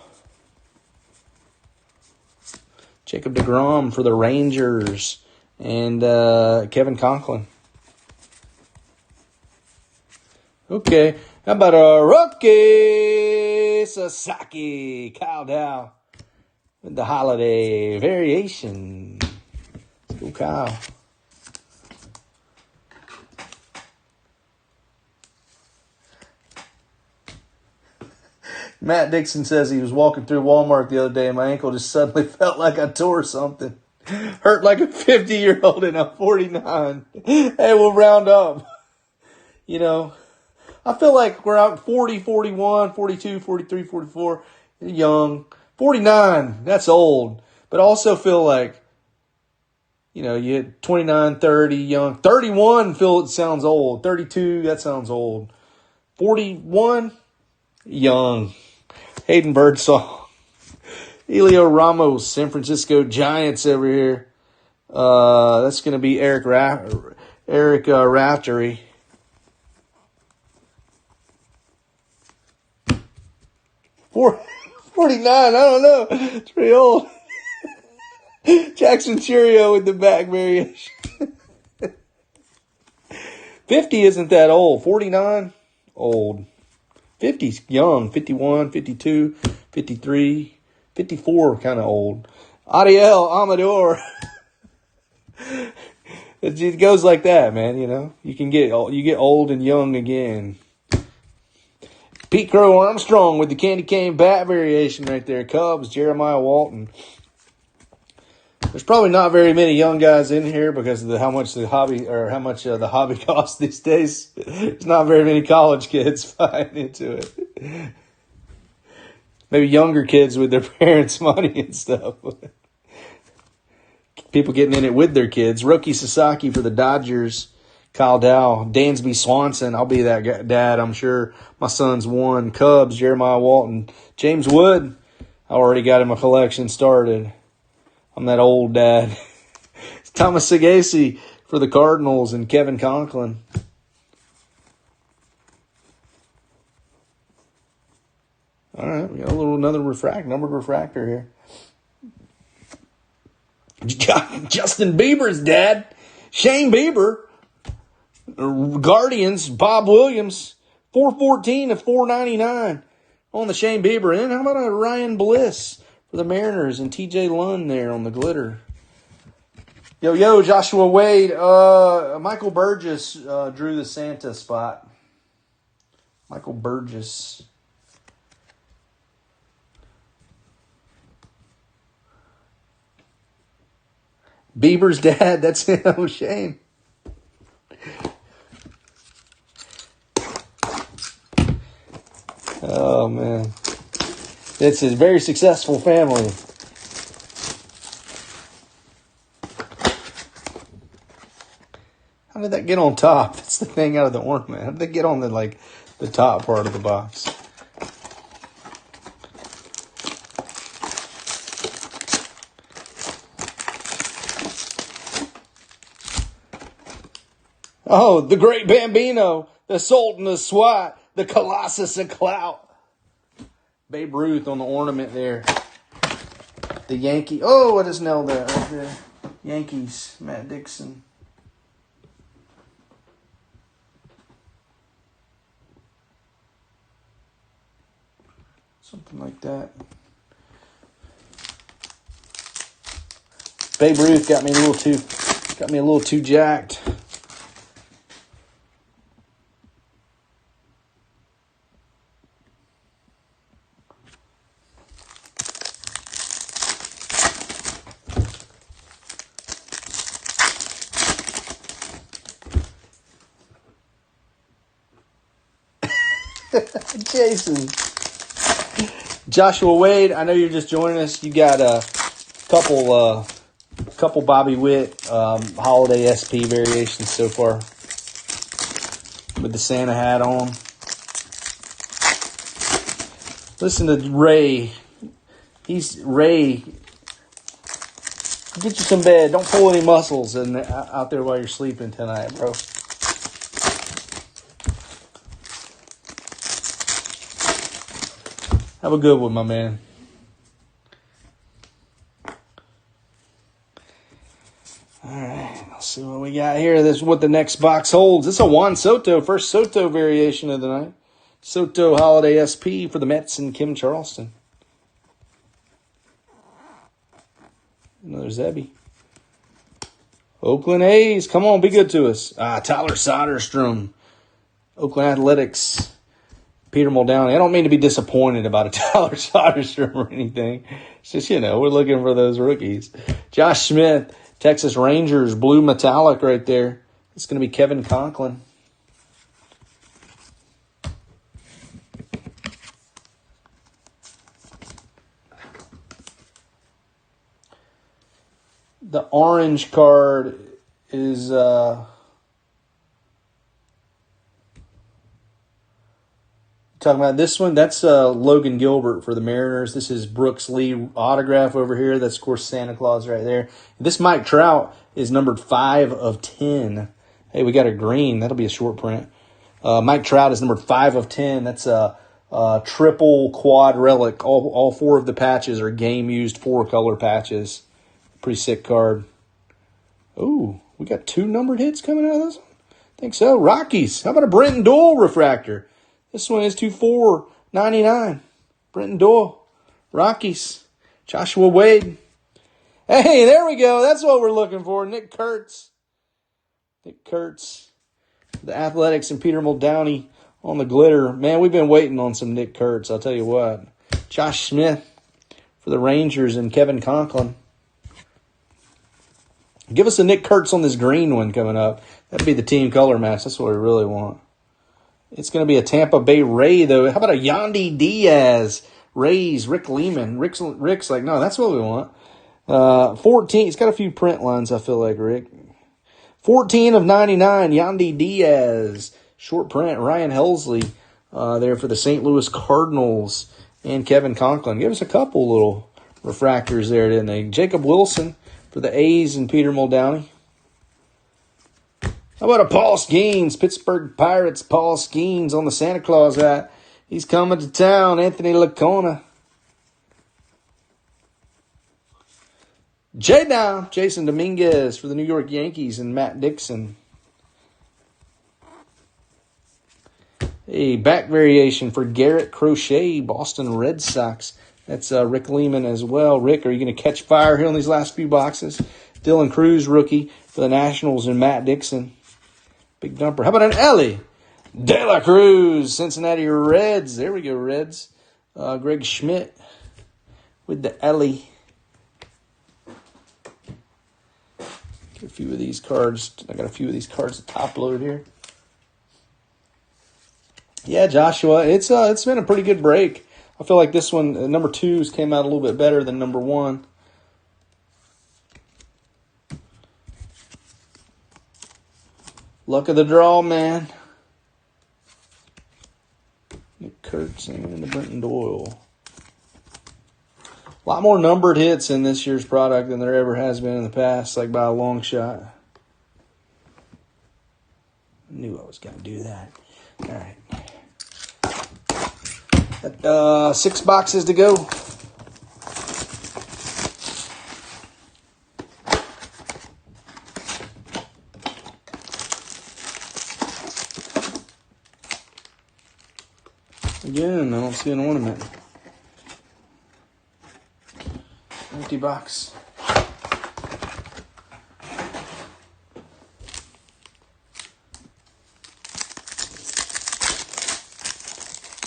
Jacob deGrom for the Rangers, and Kevin Conklin. Okay, how about a rookie Sasaki, Kyle Dow with the holiday variation. Let's go, Kyle. Matt Dixon says he was walking through Walmart the other day and my ankle just suddenly felt like I tore something. Hurt like a 50-year-old and I'm 49. Hey, we'll round up. You know, I feel like we're out 40, 41, 42, 43, 44, young. 49, that's old. But I also feel like, you know, you hit 29, 30, young. 31, it sounds old. 32, that sounds old. 41, young. Hayden Birdsall. Elio Ramos, San Francisco Giants over here. That's going to be Eric Raftery. Four. 49, I don't know. It's pretty old. Jackson Churio with the back variation. 50 isn't that old. 49, old. 50's young. 51, 52, 53, 54, kind of old. Ariel Amador. It goes like that, man, you know. You get old and young again. Pete Crow Armstrong with the candy cane bat variation right there. Cubs, Jeremiah Walton. There's probably not very many young guys in here because of how much the hobby costs these days. There's not very many college kids buying into it. Maybe younger kids with their parents' money and stuff. People getting in it with their kids. Roki Sasaki for the Dodgers. Kyle Dow, Dansby Swanson. I'll be that dad, I'm sure. My son's one. Cubs, Jeremiah Walton. James Wood, I already got him a collection started. I'm that old dad. Thomas Sagasi for the Cardinals and Kevin Conklin. All right, we got another numbered refractor here. Justin Bieber's dad, Shane Bieber. Guardians, Bob Williams, 414 of 499 on the Shane Bieber end. How about a Ryan Bliss for the Mariners and TJ Lund there on the glitter? Yo, Joshua Wade. Michael Burgess drew the Santa spot. Michael Burgess. Bieber's dad, that's him, Shane. Oh, man. It's a very successful family. How did that get on top? That's the thing out of the ornament. How did they get on the top part of the box? Oh, the great Bambino, the Sultan of SWAT, the Colossus of Clout. Babe Ruth on the ornament there. The Yankee. Oh, I just nailed that right there. Yankees, Matt Dixon. Something like that. Babe Ruth got me a little too jacked. Jason. Joshua Wade, I know you're just joining us. You got a couple Bobby Witt holiday SP variations so far with the Santa hat on. Listen to Ray. Ray. Get you some bed. Don't pull any muscles out there while you're sleeping tonight, bro. Have a good one, my man. All right, let's see what we got here. This is what the next box holds. This is a Juan Soto, first Soto variation of the night. Soto Holiday SP for the Mets and Kim Charleston. Another Zebby. Oakland A's, come on, be good to us. Tyler Soderstrom, Oakland Athletics. Peter Muldowney. I don't mean to be disappointed about a Tyler Soderstrom or anything. It's just, we're looking for those rookies. Josh Smith, Texas Rangers, blue metallic right there. It's going to be Kevin Conklin. The orange card is talking about this one. That's Logan Gilbert for the Mariners. This is Brooks Lee autograph over here. That's, of course, Santa Claus right there. This Mike Trout is numbered 5 of 10. Hey, we got a green. That'll be a short print. Mike Trout is numbered 5 of 10. That's a triple quad relic. All 4 of the patches are game-used 4-color patches. Pretty sick card. Ooh, we got 2 numbered hits coming out of this one? I think so. Rockies. How about a Brenton Doyle refractor? This one is 2/4/99. Brenton Doyle. Rockies. Joshua Wade. Hey, there we go. That's what we're looking for. Nick Kurtz. The Athletics and Peter Muldowney on the glitter. Man, we've been waiting on some Nick Kurtz, I'll tell you what. Josh Smith for the Rangers and Kevin Conklin. Give us a Nick Kurtz on this green one coming up. That'd be the team color match. That's what we really want. It's going to be a Tampa Bay Ray, though. How about a Yandy Diaz? Rays, Rick Lehman. Rick's like, no, that's what we want. 14. It's got a few print lines, I feel like, Rick. 14 of 99, Yandy Diaz. Short print, Ryan Helsley there for the St. Louis Cardinals. And Kevin Conklin. Give us a couple little refractors there, didn't they? Jacob Wilson for the A's and Peter Muldowney. How about a Paul Skeens? Pittsburgh Pirates, Paul Skeens on the Santa Claus hat. He's coming to town. Anthony Lacona. J-Down, Jason Dominguez for the New York Yankees and Matt Dixon. A back variation for Garrett Crochet, Boston Red Sox. That's Rick Lehman as well. Rick, are you going to catch fire here on these last few boxes? Dylan Cruz, rookie for the Nationals, and Matt Dixon. Big dumper. How about an Ellie De La Cruz, Cincinnati Reds. There we go, Reds. Greg Schmidt with the Ellie. Get a few of these cards. I got a few of these cards to top load here. Yeah, Joshua, it's been a pretty good break. I feel like this one, number 2's came out a little bit better than number 1. Luck of the draw, man. Nick Kurtz and the Brenton Doyle. A lot more numbered hits in this year's product than there ever has been in the past, like by a long shot. I knew I was going to do that. All right. 6 boxes to go. Again, I don't see an ornament. Empty box.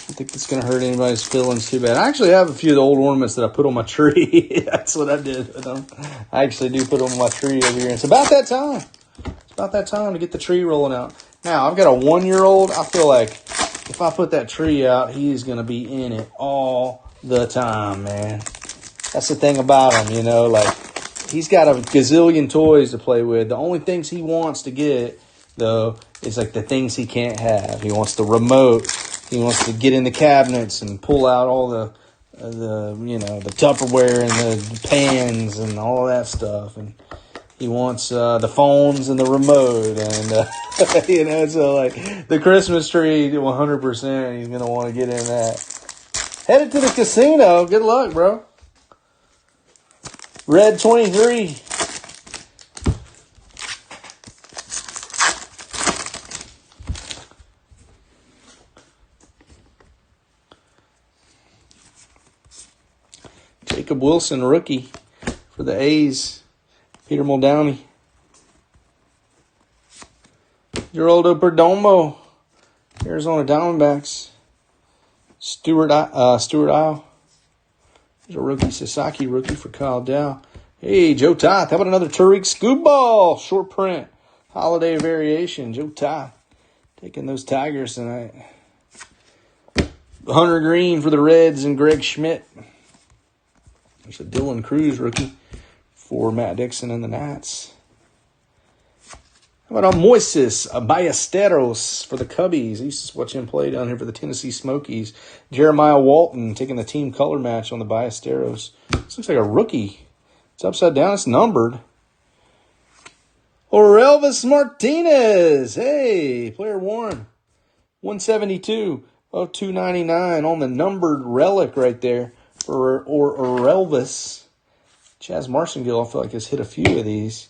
I think it's going to hurt anybody's feelings too bad. I actually have a few of the old ornaments that I put on my tree. That's what I did with them. I actually do put them on my tree over here. It's about that time. It's about that time to get the tree rolling out. Now, I've got a 1-year-old. I feel like if I put that tree out, he's going to be in it all the time, man. That's the thing about him, like he's got a gazillion toys to play with. The only things he wants to get, though, is like the things he can't have. He wants the remote. He wants to get in the cabinets and pull out all the Tupperware and the pans and all that stuff. And he wants the phones and the remote and, so like the Christmas tree, 100%, he's going to want to get in that. Headed to the casino. Good luck, bro. Red 23. Jacob Wilson, rookie for the A's. Peter Muldowney. Geraldo Perdomo, Arizona Diamondbacks. Stuart Isle. There's a rookie, Sasaki rookie for Kyle Dow. Hey, Joe Toth. How about another Tariq Scoop Ball? Short print. Holiday variation. Joe Toth. Taking those Tigers tonight. Hunter Green for the Reds and Greg Schmidt. There's a Dylan Cruz rookie for Matt Dixon and the Nats. How about Moises Ballesteros for the Cubbies? I used to watch him play down here for the Tennessee Smokies. Jeremiah Walton taking the team color match on the Ballesteros. This looks like a rookie. It's upside down. It's numbered. Orelvis Martinez. Hey, player 172 of 299 on the numbered relic right there for Orelvis. Chaz Marcingill, I feel like, has hit a few of these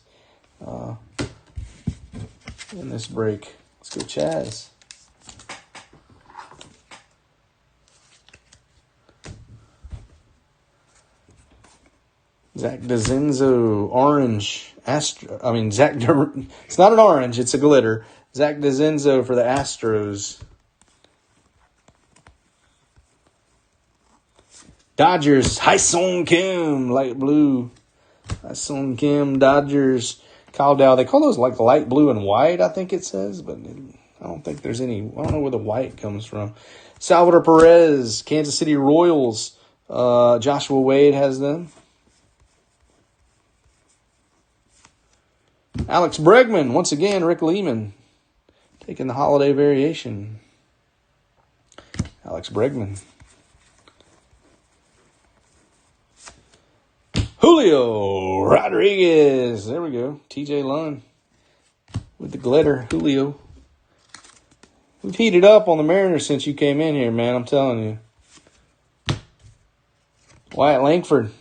in this break. Let's go, Chaz. Zach DeZenzo, orange. It's not an orange, it's a glitter. Zach DeZenzo for the Astros. Dodgers, Hyun Kim, light blue. Hyun Kim, Dodgers. Kyle Dow, they call those like light blue and white, I think it says, but I don't think there's any. I don't know where the white comes from. Salvador Perez, Kansas City Royals. Joshua Wade has them. Alex Bregman, once again, Rick Lehman, taking the holiday variation. Alex Bregman. Julio Rodriguez. There we go. TJ Lunn with the glitter. Julio. We've heated up on the Mariners since you came in here, man. I'm telling you. Wyatt Langford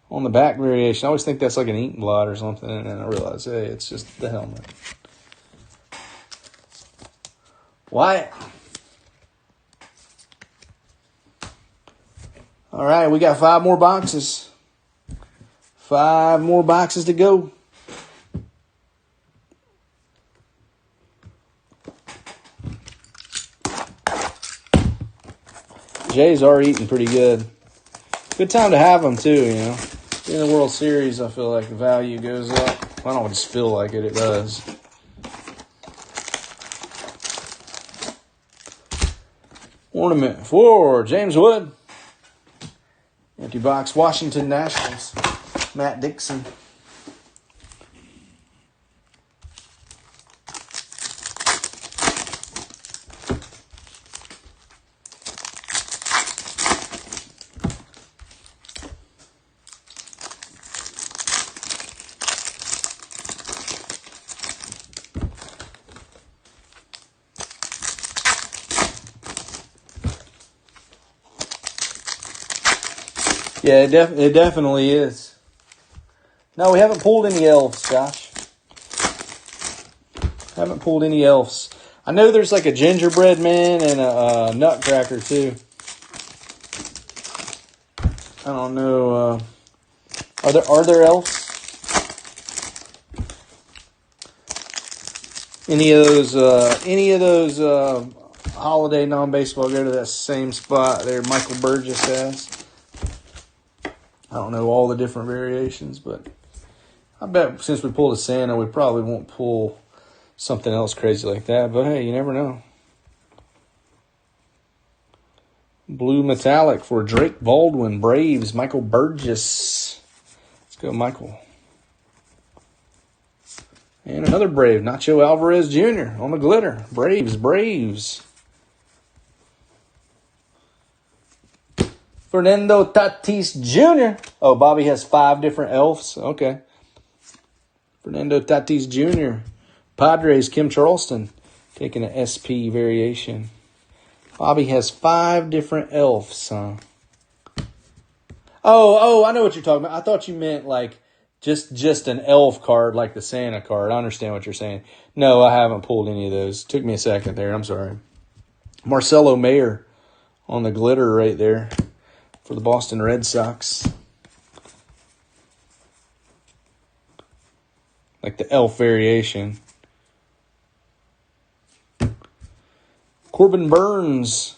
on the back variation. I always think that's like an ink blot or something, and then I realize, hey, it's just the helmet. Wyatt. All right, we got 5 more boxes. 5 more boxes to go. Jays are eating pretty good. Good time to have them, too, you know. In the World Series, I feel like the value goes up. I don't just feel like it. It does. Ornament for James Wood. Empty box, Washington Nationals. Matt Dixon. Yeah, it definitely is. No, we haven't pulled any elves, Josh. Haven't pulled any elves. I know there's like a gingerbread man and a nutcracker too. I don't know. Are there elves? Any of those holiday non-baseball go to that same spot there Michael Burgess has. I don't know all the different variations, but I bet since we pulled a Santa, we probably won't pull something else crazy like that. But hey, you never know. Blue metallic for Drake Baldwin, Braves, Michael Burgess. Let's go, Michael. And another Brave, Nacho Alvarez Jr. on the glitter. Braves. Fernando Tatis Jr. Oh, Bobby has 5 different elves. Okay. Fernando Tatis Jr. Padres, Kim Charleston, taking an SP variation. Bobby has 5 different elves, huh? Oh, I know what you're talking about. I thought you meant like just an elf card like the Santa card. I understand what you're saying. No, I haven't pulled any of those. Took me a second there. I'm sorry. Marcelo Mayer on the glitter right there for the Boston Red Sox. Like the elf variation. Corbin Burns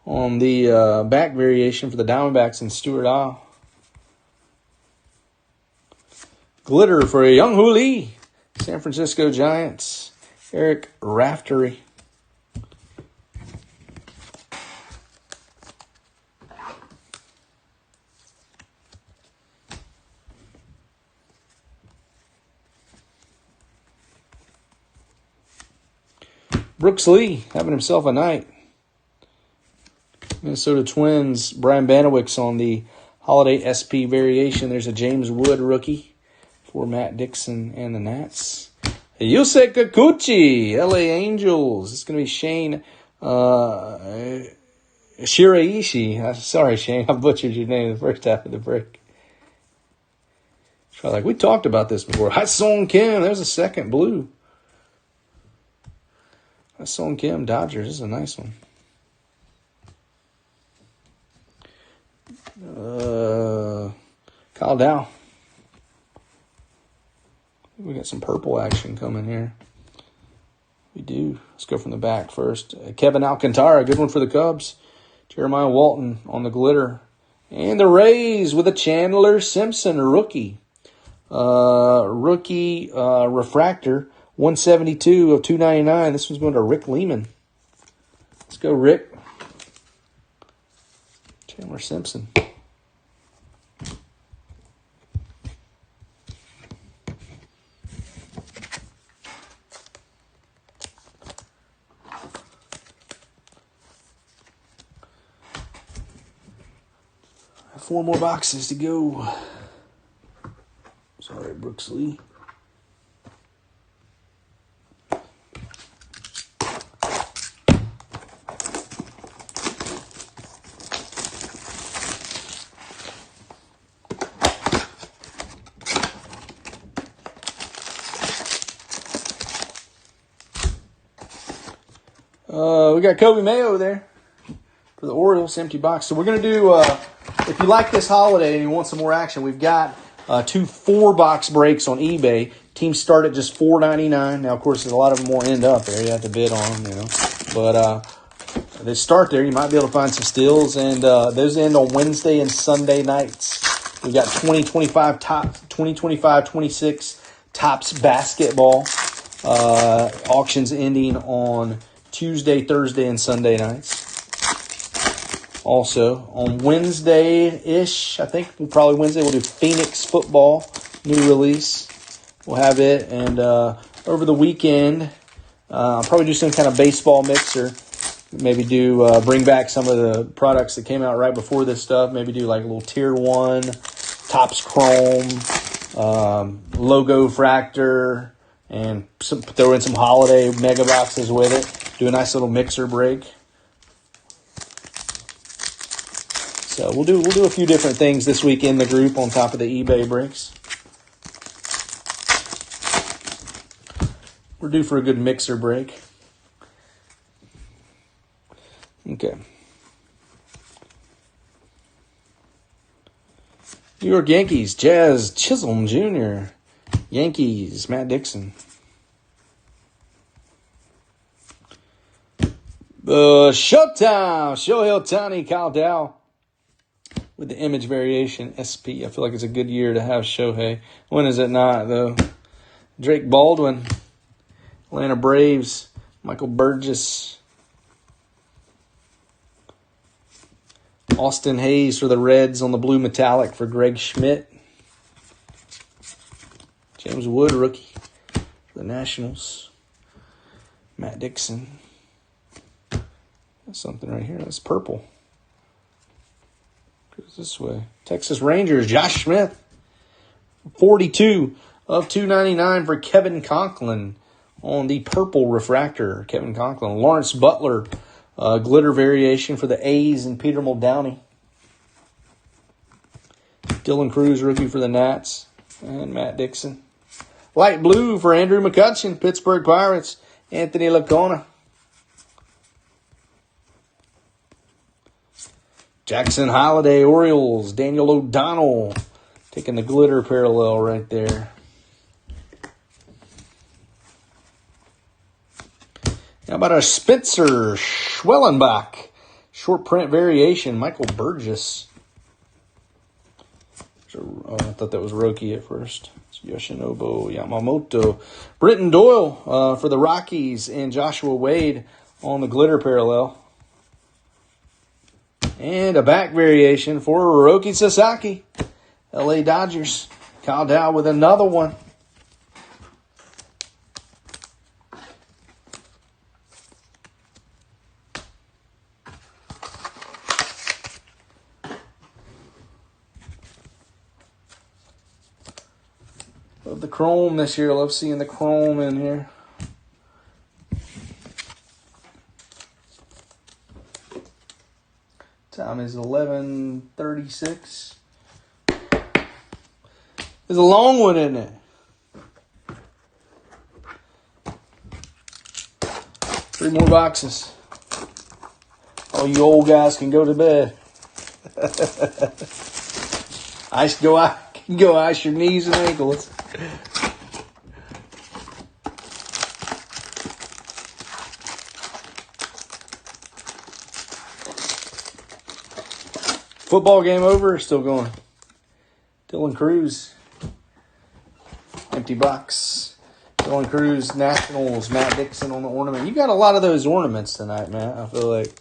on the back variation for the Diamondbacks and Stuart Isle. Glitter for Young-Hoo Lee, San Francisco Giants, Eric Raftery. Brooks Lee having himself a night. Minnesota Twins, Brian Banowicks on the Holiday SP variation. There's a James Wood rookie for Matt Dixon and the Nats. Yusei Kikuchi, LA Angels. It's going to be Shane Shiraishi. Sorry, Shane, I butchered your name the first half of the break. So we talked about this before. Ha-Sung Kim, there's a second blue. Ha-Sung Kim, Dodgers. This is a nice one. Kyle Dow. We got some purple action coming here. We do. Let's go from the back first. Kevin Alcantara, good one for the Cubs. Jeremiah Walton on the glitter. And the Rays with a Chandler Simpson rookie. Refractor, 172 of 299. This one's going to Rick Lehman. Let's go, Rick. Chandler Simpson. Four more boxes to go. Sorry, Brooks Lee. We got Kobe Mayo there for the Orioles, empty box. So we're going to do, if you like this holiday and you want some more action, we've got 2 4-box breaks on eBay. Teams start at just $4.99. Now, of course, there's a lot of them will end up there. You have to bid on them, you know. But they start there. You might be able to find some steals. And those end on Wednesday and Sunday nights. We've got 2025-26 Topps basketball auctions ending on Tuesday, Thursday, and Sunday nights. Also, on Wednesday-ish, I think Wednesday, we'll do Phoenix football, new release. We'll have it. And over the weekend, I'll probably do some kind of baseball mixer. Maybe do bring back some of the products that came out right before this stuff. Maybe do like a little Tier 1, Topps Chrome, Logo Fractor, and throw in some holiday mega boxes with it. Do a nice little mixer break. So we'll do a few different things this week in the group on top of the eBay breaks. We're due for a good mixer break. Okay. New York Yankees, Jazz Chisholm Jr. Yankees, Matt Dixon. Showtime, Shohei Ohtani, Kyle Dow. With the image variation, SP. I feel like it's a good year to have Shohei. When is it not, though? Drake Baldwin, Atlanta Braves, Michael Burgess. Austin Hayes for the Reds on the blue metallic for Greg Schmidt. James Wood, rookie for the Nationals. Matt Dixon. That's something right here. That's purple. Goes this way. Texas Rangers, Josh Smith. 42 of 299 for Kevin Conklin on the purple refractor. Kevin Conklin. Lawrence Butler, glitter variation for the A's and Peter Muldowney. Dylan Cruz, rookie for the Nats. And Matt Dixon. Light blue for Andrew McCutchen, Pittsburgh Pirates. Anthony Lacona. Jackson Holiday, Orioles, Daniel O'Donnell, taking the glitter parallel right there. How about a Spencer Schwellenbach, Short print variation, Michael Burgess. Oh, I thought that was Roki at first. It's Yoshinobu Yamamoto. Britton Doyle for the Rockies, and Joshua Wade on the glitter parallel. And a back variation for Hiroki Sasaki, LA Dodgers. Kyle Dow with another one. Love the chrome this year. Love seeing the chrome in here. Time is 11:36. There's a long one in it. 3 more boxes. All you old guys can go to bed. Go ice your knees and ankles. Football game over or still going? Dylan Cruz. Empty box. Dylan Cruz, Nationals, Matt Dixon on the ornament. You got a lot of those ornaments tonight, man. I feel like.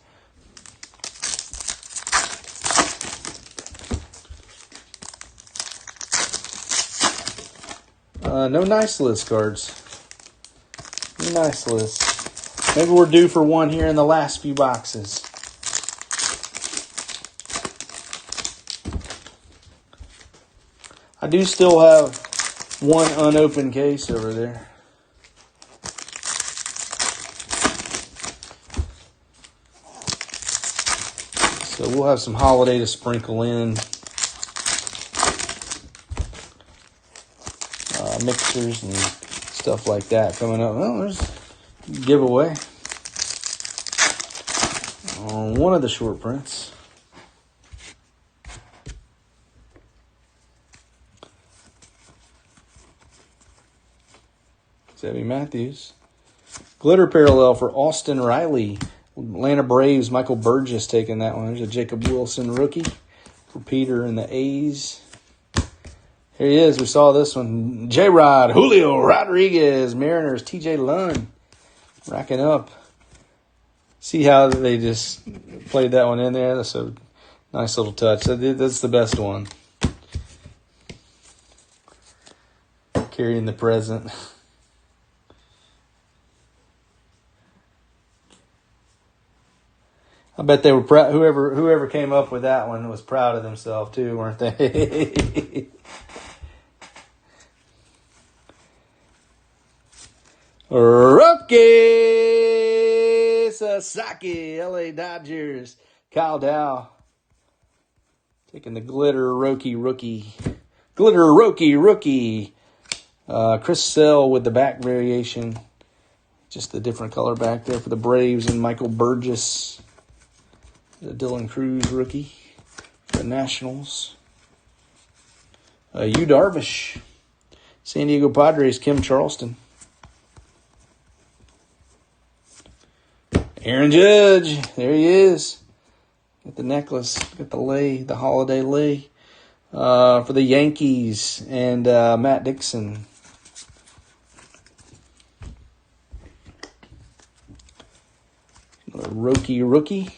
No nice list cards. No nice list. Maybe we're due for one here in the last few boxes. I do still have one unopened case over there. So we'll have some holiday to sprinkle in. Mixers and stuff like that coming up. Well, there's a giveaway on one of the short prints. Zebby Matthews. Glitter parallel for Austin Riley. Atlanta Braves, Michael Burgess taking that one. There's a Jacob Wilson rookie for Peter and the A's. Here he is. We saw this one. J-Rod, Julio Rodriguez, Mariners, TJ Lunn racking up. See how they just played that one in there? That's a nice little touch. That's the best one. Carrying the present. I bet they were proud. Whoever came up with that one was proud of themselves too, weren't they? Hiroki Sasaki, LA Dodgers. Kyle Dow taking the glitter Roki rookie. Glitter Roki rookie. Chris Sale with the back variation. Just the different color back there for the Braves, and Michael Burgess. The Dylan Cruz rookie for the Nationals. Yu Darvish. San Diego Padres, Kim Charleston. Aaron Judge, there he is. Got the necklace, got the holiday lei. For the Yankees and Matt Dixon. Another Roki rookie.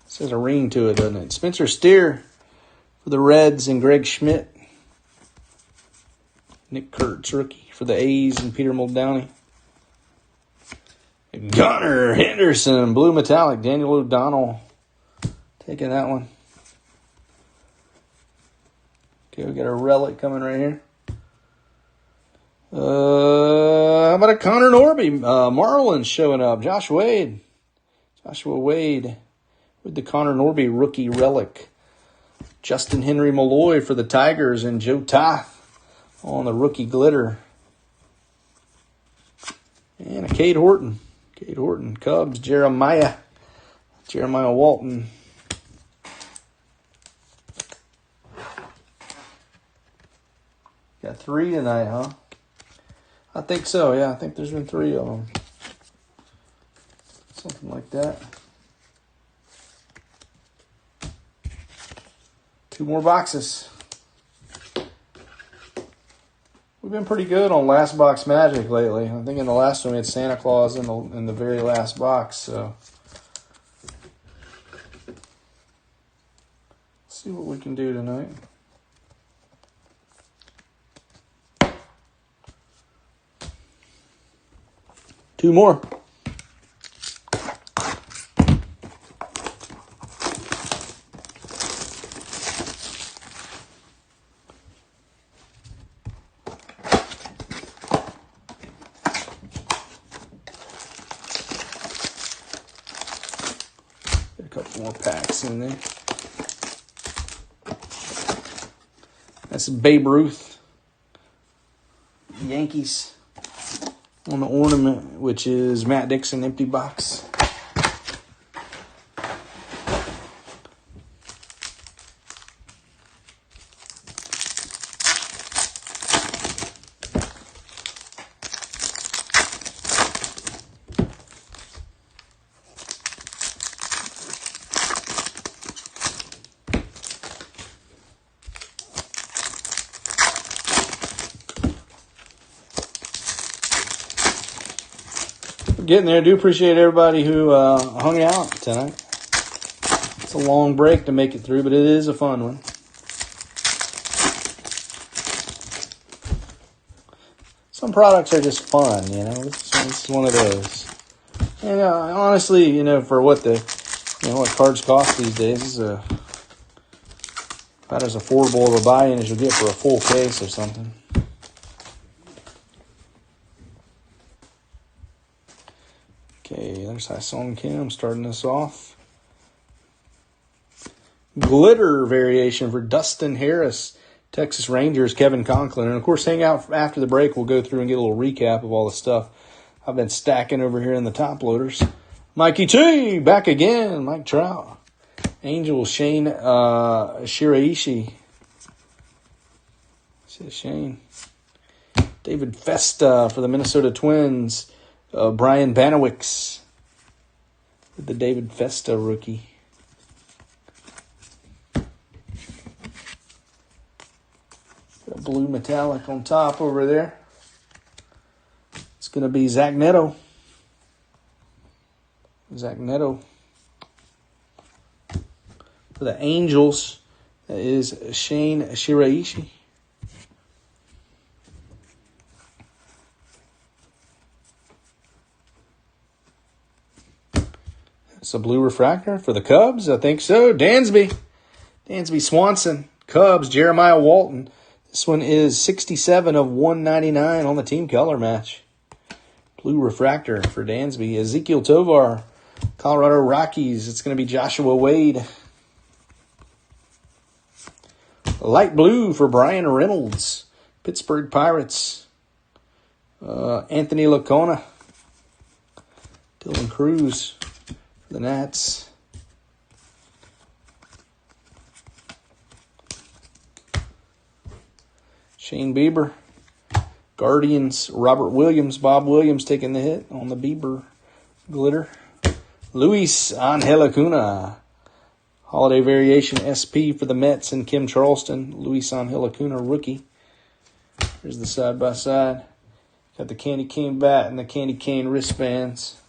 Says a ring to it, doesn't it? Spencer Steer for the Reds and Greg Schmidt. Nick Kurtz, rookie for the A's, and Peter Muldowney. Gunnar Henderson, blue metallic. Daniel O'Donnell taking that one. Okay, we got a relic coming right here. How about a Connor Norby? Marlins showing up. Joshua Wade with the Connor Norby rookie relic. Justin Henry Malloy for the Tigers, and Joe Toth on the rookie glitter. And a Cade Horton. Cubs, Jeremiah Walton. Got 3 tonight, huh? I think so, yeah. I think there's been 3 of them. Something like that. that. 2 more boxes. We've been pretty good on last box magic lately. I think in the last one we had Santa Claus in the very last box. So let's see what we can do tonight. Two more. Get a couple more packs in there. That's Babe Ruth. Yankees. On the ornament, which is Matt Dixon, empty box. Getting there. I do appreciate everybody who hung out tonight. It's a long break to make it through, but it is a fun one. Some products are just fun, you know. It's one of those. And honestly, you know, for what what cards cost these days, is about as affordable of a buy-in as you'll get for a full case or something. Okay, there's Hyson Kim starting us off. Glitter variation for Dustin Harris, Texas Rangers, Kevin Conklin. And, of course, hang out after the break. We'll go through and get a little recap of all the stuff I've been stacking over here in the top loaders. Mikey T, back again. Mike Trout. Angel, Shane Shiraishi. See Shane. David Festa for the Minnesota Twins. Brian Banowicks with the David Festa rookie. Got a blue metallic on top over there. It's going to be Zach Neto. Zach Neto. For the Angels, that is Shane Shiraishi. It's a blue refractor for the Cubs. I think so. Dansby Swanson. Cubs, Jeremiah Walton. This one is 67 of 199 on the team color match. Blue refractor for Dansby. Ezekiel Tovar, Colorado Rockies. It's going to be Joshua Wade. Light blue for Brian Reynolds, Pittsburgh Pirates. Anthony Lacona. Dylan Cruz. The Nats. Shane Bieber. Guardians, Robert Williams. Bob Williams taking the hit on the Bieber glitter. Luis Angel Acuna. Holiday variation SP for the Mets and Kim Charleston. Luis Angel Acuna rookie. Here's the side-by-side. Got the candy cane bat and the candy cane wristbands.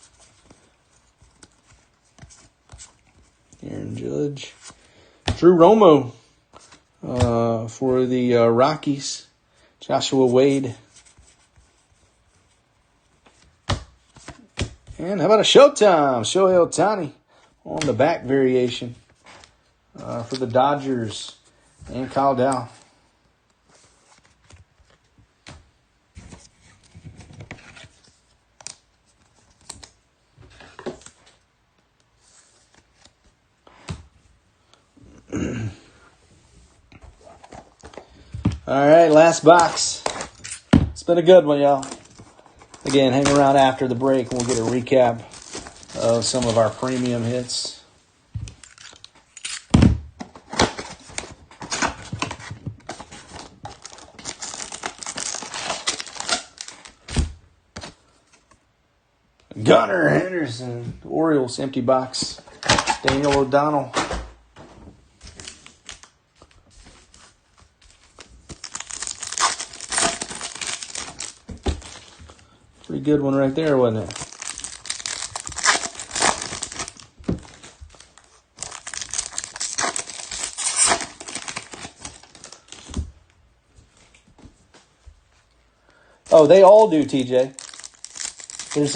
Aaron Judge. Drew Romo for the Rockies. Joshua Wade. And how about a Showtime? Shohei Ohtani on the back variation for the Dodgers and Kyle Dow. All right, last box. It's been a good one, y'all. Again, hang around after the break and we'll get a recap of some of our premium hits. Gunnar Henderson, Orioles, empty box. Daniel O'Donnell. Pretty good one right there, wasn't it? Oh, they all do, TJ. There's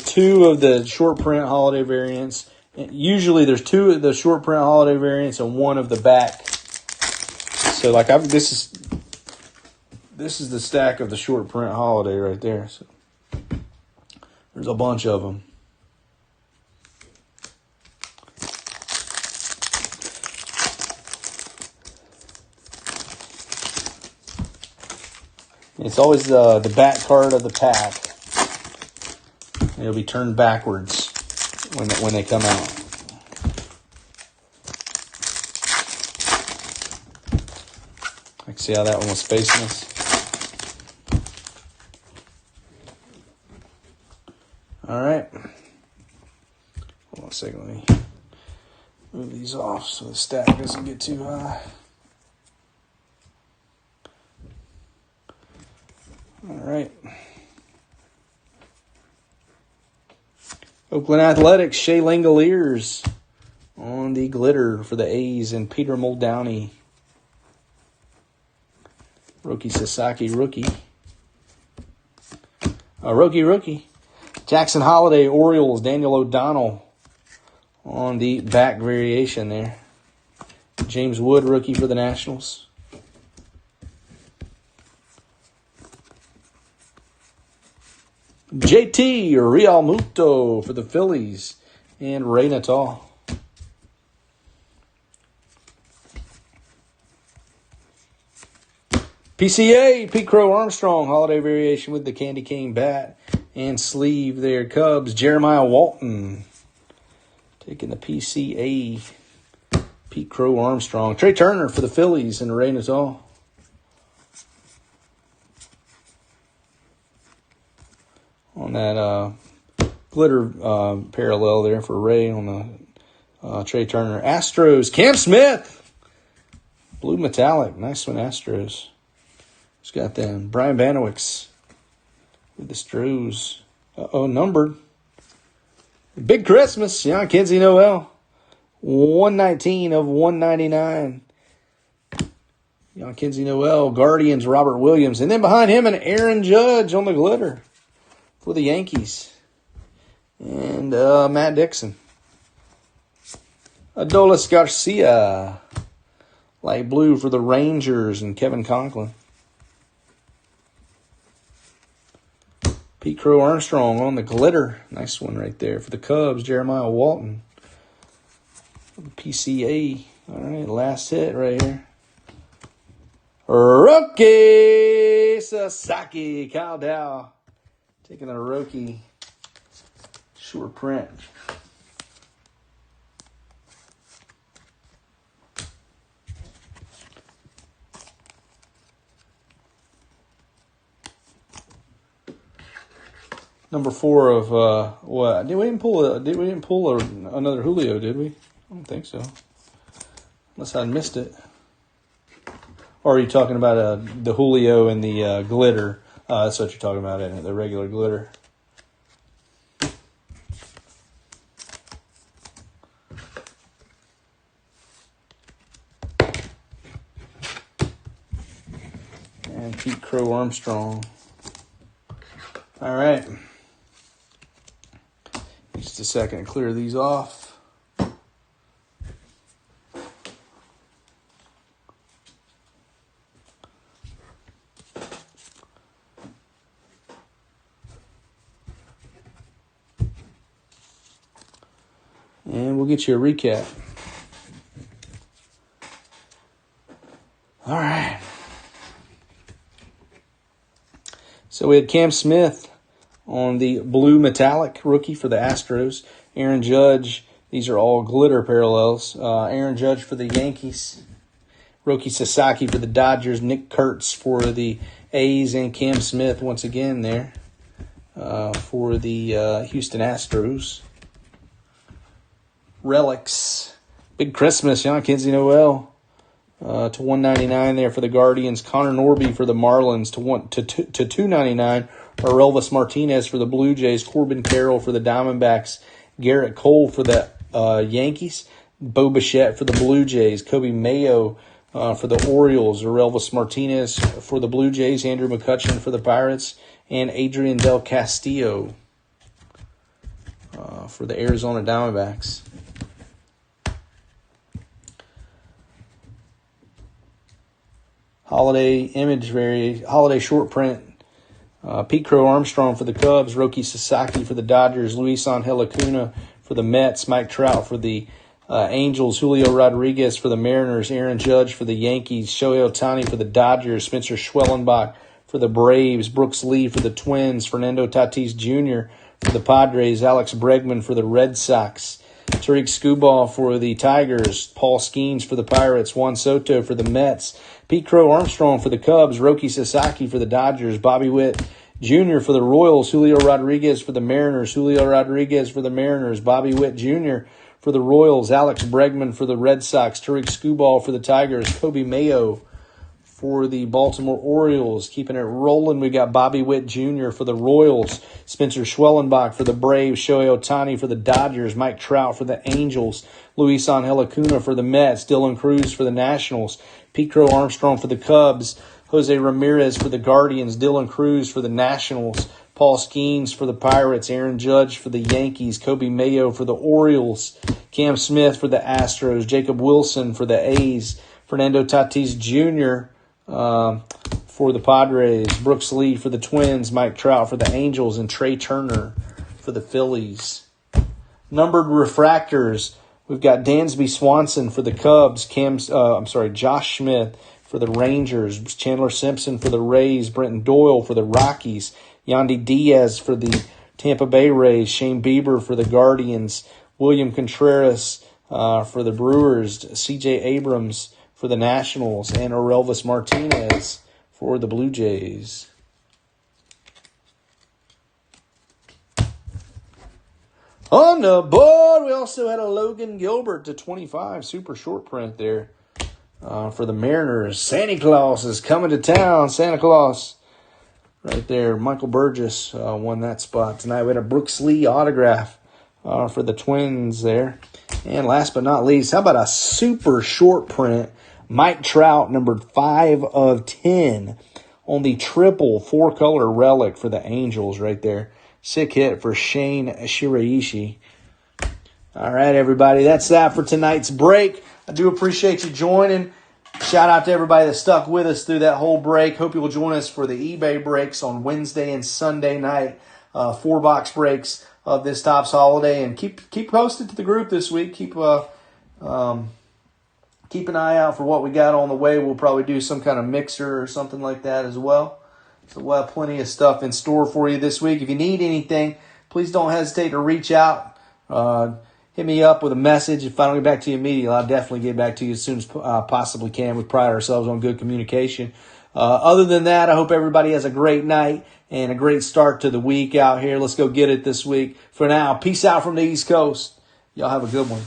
two of the short print holiday variants. Usually there's two of the short print holiday variants and one of the back. So like this is the stack of the short print holiday right there. So there's a bunch of them. It's always the back card of the pack. It'll be turned backwards when they come out. I can see how that one was facing us. All right. Hold on a second. Let me move these off so the stack doesn't get too high. All right. Oakland Athletics, Shea Langoliers on the glitter for the A's and Peter Muldowney. Roki Sasaki, rookie. Rookie. Jackson Holiday, Orioles, Daniel O'Donnell on the back variation there. James Wood, rookie for the Nationals. JT Real Muto for the Phillies and Ray Natal. PCA Pete Crow Armstrong holiday variation with the candy cane bat and sleeve there. Cubs Jeremiah Walton taking the PCA Pete Crow Armstrong. Trey Turner for the Phillies and Ray Natal. On that glitter parallel there for Ray on the Trey Turner. Astros, Cam Smith. Blue metallic. Nice one, Astros. Just got them. Brian Banowicz with the Stros. Numbered. Big Christmas. Kinsey Noel. 119 of 199. Kinsey Noel. Guardians, Robert Williams. And then behind him, an Aaron Judge on the glitter for the Yankees. And Matt Dixon. Adolis Garcia. Light blue for the Rangers and Kevin Conklin. Pete Crow Armstrong on the glitter. Nice one right there for the Cubs. Jeremiah Walton. PCA. All right, last hit right here. Roki Sasaki. Kyle Dow. Taking a Roki short print. Number 4 of what? We didn't pull another Julio, did we? I don't think so. Unless I missed it. Or are you talking about the Julio and the glitter? That's what you're talking about, isn't it? The regular glitter. And Pete Crow Armstrong. All right. Just a second to clear these off. And we'll get you a recap. All right. So we had Cam Smith on the blue metallic rookie for the Astros. Aaron Judge, these are all glitter parallels. Aaron Judge for the Yankees. Roki Sasaki for the Dodgers. Nick Kurtz for the A's and Cam Smith once again there. for the Houston Astros. Relics. Big Christmas, Kinsey Noel to 199 there for the Guardians. Connor Norby for the Marlins to 299. Or Elvis Martinez for the Blue Jays. Corbin Carroll for the Diamondbacks. Garrett Cole for the Yankees. Bo Bichette for the Blue Jays. Kobe Mayo for the Orioles. Or Elvis Martinez for the Blue Jays. Andrew McCutchen for the Pirates. And Adrian Del Castillo for the Arizona Diamondbacks. Holiday short print. Pete Crow Armstrong for the Cubs. Roki Sasaki for the Dodgers. Luis Angel Acuna for the Mets. Mike Trout for the Angels. Julio Rodriguez for the Mariners. Aaron Judge for the Yankees. Shohei Ohtani for the Dodgers. Spencer Schwellenbach for the Braves. Brooks Lee for the Twins. Fernando Tatis Jr. for the Padres. Alex Bregman for the Red Sox. Tariq Skubal for the Tigers. Paul Skeens for the Pirates. Juan Soto for the Mets. Pete Crow Armstrong for the Cubs. Roki Sasaki for the Dodgers. Bobby Witt Jr. for the Royals. Julio Rodriguez for the Mariners. Julio Rodriguez for the Mariners. Bobby Witt Jr. for the Royals. Alex Bregman for the Red Sox. Tariq Skubal for the Tigers. Kobe Mayo for the Baltimore Orioles. Keeping it rolling, we got Bobby Witt Jr. for the Royals. Spencer Schwellenbach for the Braves. Shohei Ohtani for the Dodgers. Mike Trout for the Angels. Luis Angel Acuna for the Mets. Dylan Cruz for the Nationals. Pete Crow Armstrong for the Cubs. Jose Ramirez for the Guardians. Dylan Cruz for the Nationals. Paul Skeens for the Pirates. Aaron Judge for the Yankees. Kobe Mayo for the Orioles. Cam Smith for the Astros. Jacob Wilson for the A's. Fernando Tatis Jr. For the Padres. Brooks Lee for the Twins. Mike Trout for the Angels. And Trey Turner for the Phillies. Numbered refractors. We've got Dansby Swanson for the Cubs. Josh Smith for the Rangers. Chandler Simpson for the Rays. Brenton Doyle for the Rockies. Yandy Diaz for the Tampa Bay Rays. Shane Bieber for the Guardians. William Contreras for the Brewers. C.J. Abrams for the Nationals. And Orelvis Martinez for the Blue Jays. On the board, we also had a Logan Gilbert to 25. Super short print there for the Mariners. Santa Claus is coming to town. Santa Claus right there. Michael Burgess won that spot tonight. We had a Brooks Lee autograph for the Twins there. And last but not least, how about a super short print? Mike Trout, numbered 5 of 10 on the triple 4-color relic for the Angels right there. Sick hit for Shane Shiraishi. All right, everybody. That's that for tonight's break. I do appreciate you joining. Shout out to everybody that stuck with us through that whole break. Hope you will join us for the eBay breaks on Wednesday and Sunday night. 4-box breaks of this Topps holiday. And keep posted to the group this week. Keep an eye out for what we got on the way. We'll probably do some kind of mixer or something like that as well. So we'll have plenty of stuff in store for you this week. If you need anything, please don't hesitate to reach out. Hit me up with a message. If I don't get back to you immediately, I'll definitely get back to you as soon as possibly can. We pride ourselves on good communication. Other than that, I hope everybody has a great night and a great start to the week out here. Let's go get it this week. For now, peace out from the East Coast. Y'all have a good one.